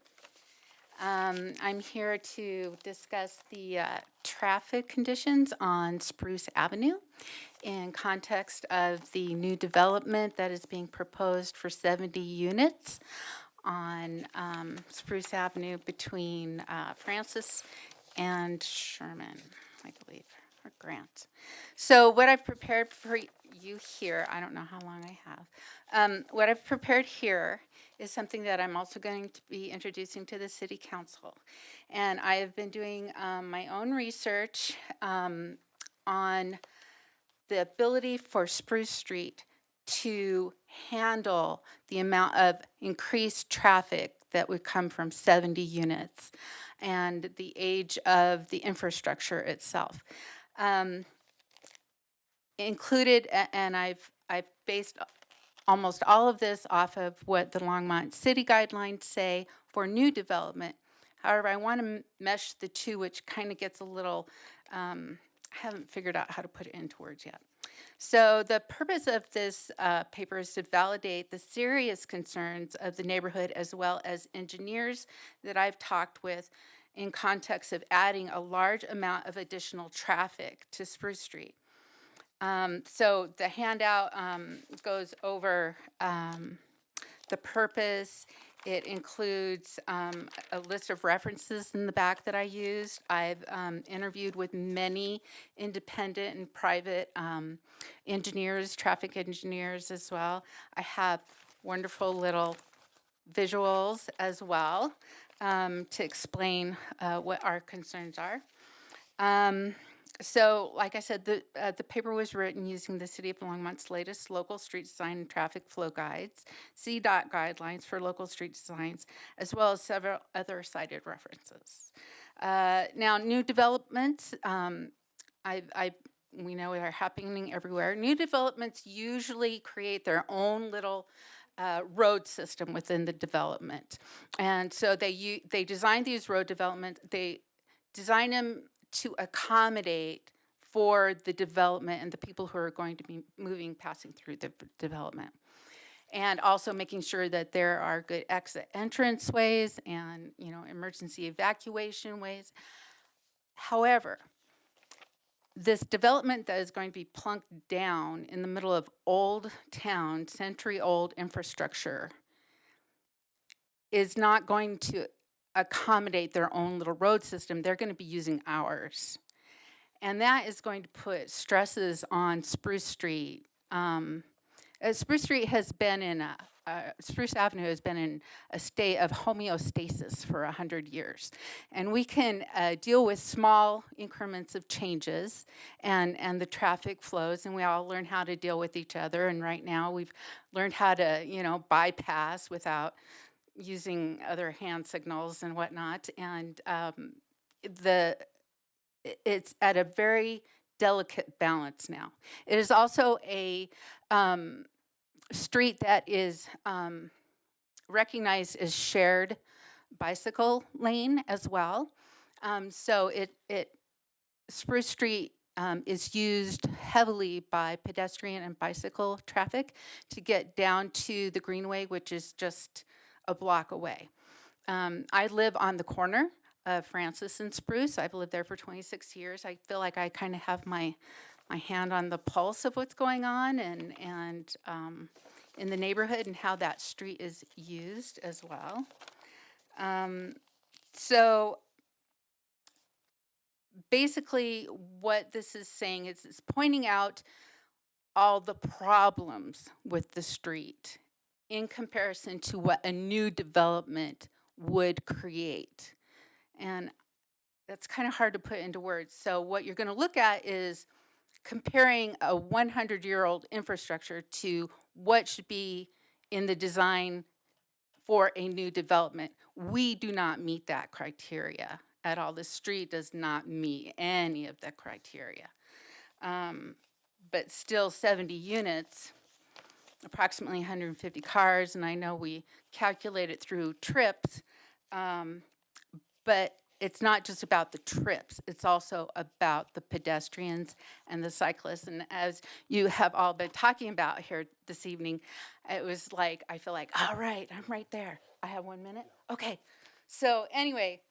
I'm here to discuss the traffic conditions on Spruce Avenue in context of the new development that is being proposed for 70 units on Spruce Avenue between Francis and Sherman, I believe, or Grant. So what I've prepared for you here, I don't know how long I have. What I've prepared here is something that I'm also going to be introducing to the City Council. And I have been doing my own research on the ability for Spruce Street to handle the amount of increased traffic that would come from 70 units and the age of the infrastructure itself. Included, and I've based almost all of this off of what the Longmont City guidelines say for new development. However, I want to mesh the two, which kind of gets a little, I haven't figured out how to put it into words yet. So the purpose of this paper is to validate the serious concerns of the neighborhood as well as engineers that I've talked with in context of adding a large amount of additional traffic to Spruce Street. So the handout goes over the purpose. It includes a list of references in the back that I used. I've interviewed with many independent and private engineers, traffic engineers as well. I have wonderful little visuals as well to explain what our concerns are. So, like I said, the paper was written using the City of Longmont's latest local street design and traffic flow guides, CDOT guidelines for local street designs, as well as several other cited references. Now, new developments, I we know are happening everywhere. New developments usually create their own little road system within the development. And so they design these road development, they design them to accommodate for the development and the people who are going to be passing through the development. And also making sure that there are good exit entrance ways and, emergency evacuation ways. However, this development that is going to be plunked down in the middle of old town, century-old infrastructure is not going to accommodate their own little road system. They're going to be using ours. And that is going to put stresses on Spruce Street. Spruce Street has been in Spruce Avenue has been in a state of homeostasis for 100 years. And we can deal with small increments of changes and the traffic flows, and we all learn how to deal with each other. And right now we've learned how to, bypass without using other hand signals and whatnot. And it's at a very delicate balance now. It is also a street that is recognized as shared bicycle lane as well. So Spruce Street is used heavily by pedestrian and bicycle traffic to get down to the Greenway, which is just a block away. I live on the corner of Francis and Spruce. I've lived there for 26 years. I feel like I kind of have my hand on the pulse of what's going on and in the neighborhood and how that street is used as well. So basically what this is saying is it's pointing out all the problems with the street in comparison to what a new development would create. And that's kind of hard to put into words. So what you're going to look at is comparing a 100-year-old infrastructure to what should be in the design for a new development. We do not meet that criteria at all. The street does not meet any of the criteria. But still 70 units, approximately 150 cars, and I know we calculate it through trips, but it's not just about the trips, it's also about the pedestrians and the cyclists. And as you have all been talking about here this evening, it was like, I feel like, all right, I'm right there. I have 1 minute? Okay. So anyway,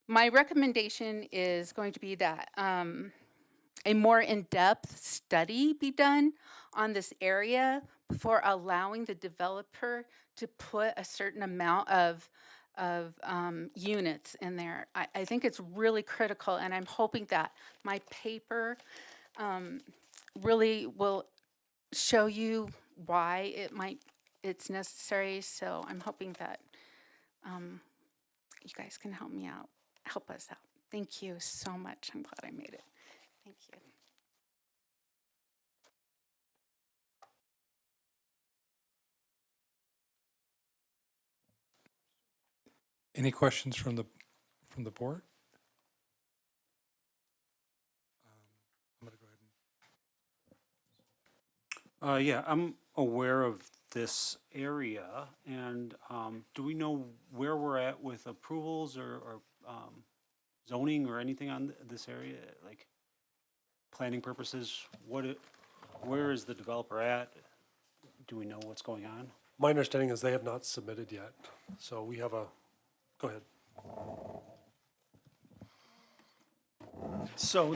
my recommendation is going to be that a more in-depth study be done on this area before allowing the developer to put a certain amount of units in there. I think it's really critical, and I'm hoping that my paper really will show you why it's necessary. So I'm hoping that you guys can help us out. Thank you so much. I'm glad I made it. Thank you. Any questions from the board? I'm going to go ahead and Yeah, I'm aware of this area, and do we know where we're at with approvals or zoning or anything on this area, like planning purposes? Where is the developer at? Do we know what's going on? My understanding is they have not submitted yet, so we have go ahead. So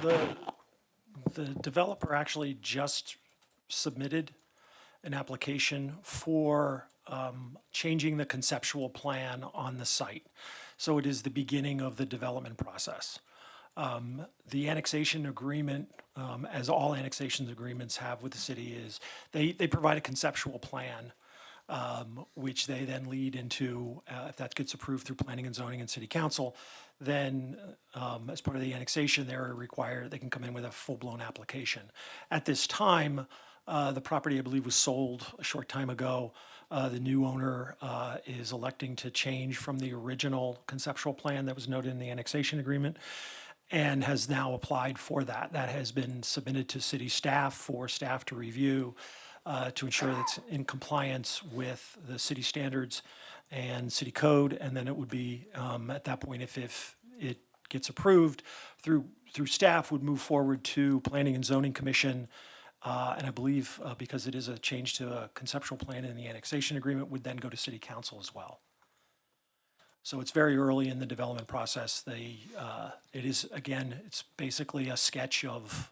the developer actually just submitted an application for changing the conceptual plan on the site. So it is the beginning of the development process. The annexation agreement, as all annexation agreements have with the city, is they provide a conceptual plan, which they then lead into, if that gets approved through planning and zoning and city council, then as part of the annexation, they can come in with a full-blown application. At this time, the property, I believe, was sold a short time ago. The new owner is electing to change from the original conceptual plan that was noted in the annexation agreement. and has now applied for that. That has been submitted to city staff for staff to review to ensure that it's in compliance with the city standards and city code. And then it would be, at that point, if it gets approved through staff, would move forward to Planning and Zoning Commission. And I believe because it is a change to a conceptual plan in the annexation agreement, would then go to city council as well. So it's very early in the development process. It is, again, it's basically a sketch of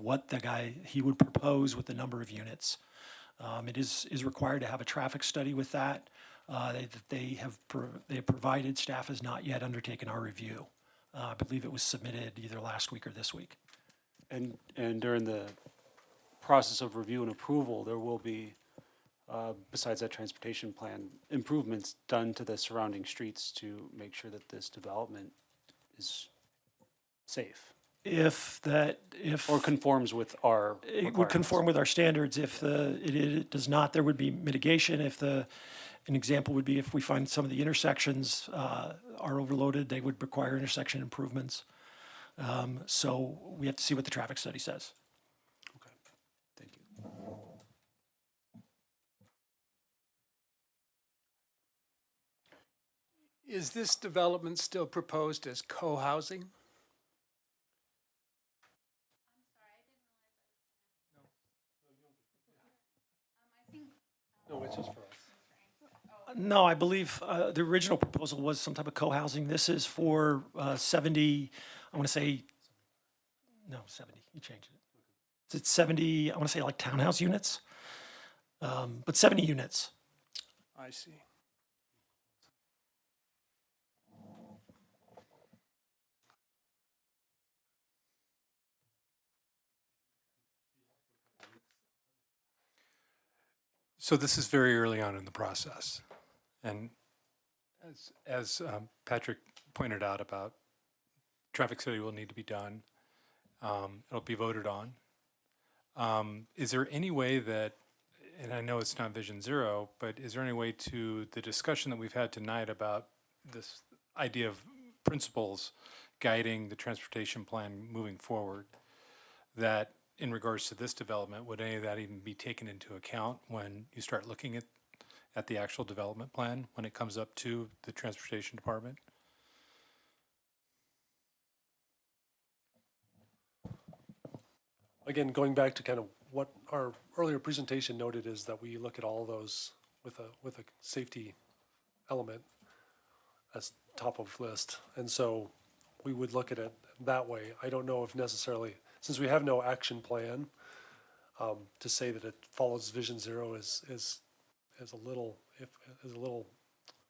what he would propose with the number of units. It is required to have a traffic study with that. They have provided, staff has not yet undertaken our review. I believe it was submitted either last week or this week. And during the process of review and approval, there will be, besides that transportation plan, improvements done to the surrounding streets to make sure that this development is safe or conforms with our It would requirements. conform with our standards. If it does not, there would be mitigation. An example would be if we find some of the intersections are overloaded, they would require intersection improvements. So we have to see what the traffic study says. Okay, thank you. Is this development still proposed as co-housing? No, it's just for us. No, I believe the original proposal was some type of co-housing. This is for 70, I want to say, no, 70, you changed it. It's 70, I want to say like townhouse units, but 70 units. I see. So this is very early on in the process. And as Patrick pointed out about traffic study will need to be done. It'll be voted on. Is there any way that, and I know it's not Vision Zero, but is there any way to the discussion that we've had tonight about this idea of principles guiding the transportation plan moving forward, that in regards to this development, would any of that even be taken into account when you start looking at the actual development plan when it comes up to the transportation department? Again, going back to kind of what our earlier presentation noted is that we look at all those with a safety element as top of list. And so we would look at it that way. I don't know if necessarily, since we have no action plan, to say that it follows Vision Zero is a little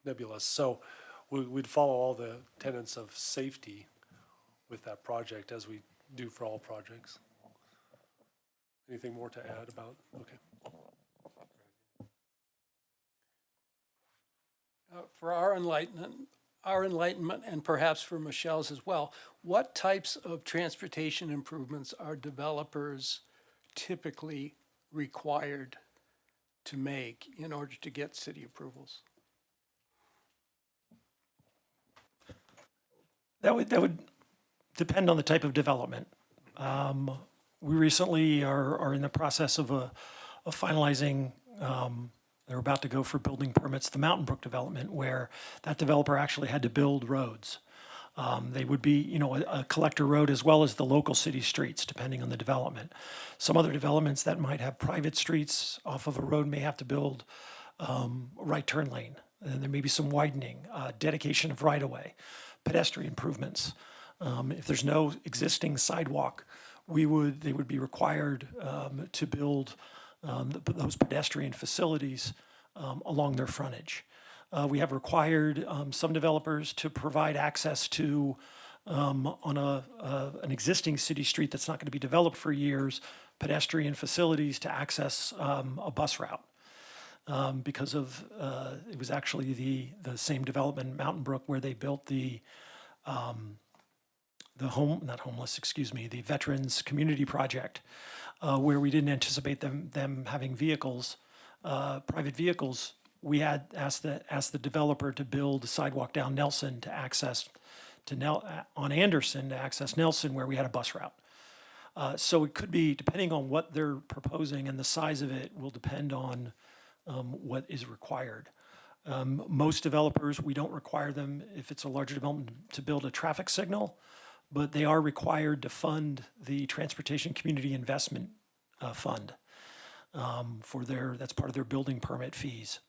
nebulous. So we'd follow all the tenets of safety with that project as we do for all projects. Anything more to add about? Okay. For our enlightenment, and perhaps for Michelle's as well, what types of transportation improvements are developers typically required to make in order to get city approvals? That would depend on the type of development. We recently are in the process of finalizing, they're about to go for building permits, the Mountain Brook development, where that developer actually had to build roads. They would be, a collector road as well as the local city streets, depending on the development. Some other developments that might have private streets off of a road may have to build a right turn lane. And there may be some widening, dedication of right-of-way, pedestrian improvements. If there's no existing sidewalk, they would be required to build those pedestrian facilities along their frontage. We have required some developers to provide access to, on an existing city street that's not going to be developed for years, pedestrian facilities to access a bus route. Because of, it was actually the same development, Mountain Brook, where they built the Veterans Community Project, where we didn't anticipate them having vehicles, private vehicles. We had asked the developer to build a sidewalk down Nelson to access on Anderson to access Nelson where we had a bus route. So it could be, depending on what they're proposing and the size of it, will depend on what is required. Most developers, we don't require them, if it's a larger development, to build a traffic signal, but they are required to fund the Transportation Community Investment Fund that's part of their building permit fees.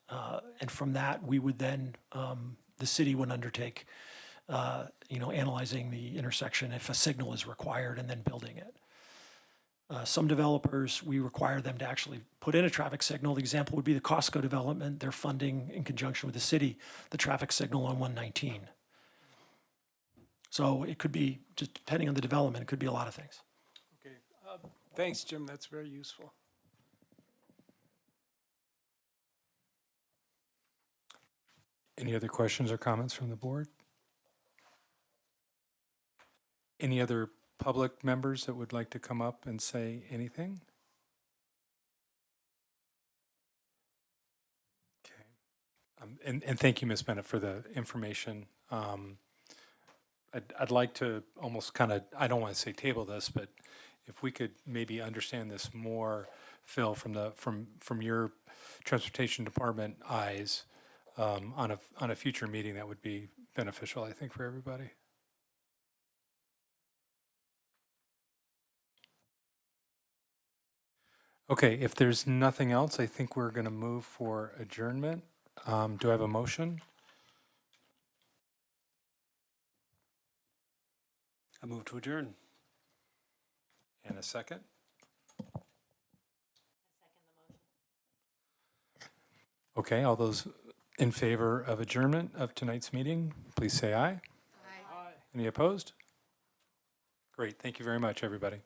And from that, we would then, the city would undertake, analyzing the intersection if a signal is required and then building it. Some developers, we require them to actually put in a traffic signal. The example would be the Costco development. They're funding, in conjunction with the city, the traffic signal on 119. So it could be, just depending on the development, it could be a lot of things. Okay, thanks, Jim, that's very useful. Any other questions or comments from the board? Any other public members that would like to come up and say anything? Okay. And thank you, Ms. Bennett, for the information. I'd like to almost kind of, I don't want to say table this, but if we could maybe understand this more, Phil, from your transportation department eyes, on a future meeting, that would be beneficial, I think, for everybody. Okay, if there's nothing else, I think we're going to move for adjournment. Do I have a motion? I move to adjourn. And a second? Okay, all those in favor of adjournment of tonight's meeting, please say aye. Aye. Any opposed? Great, thank you very much, everybody.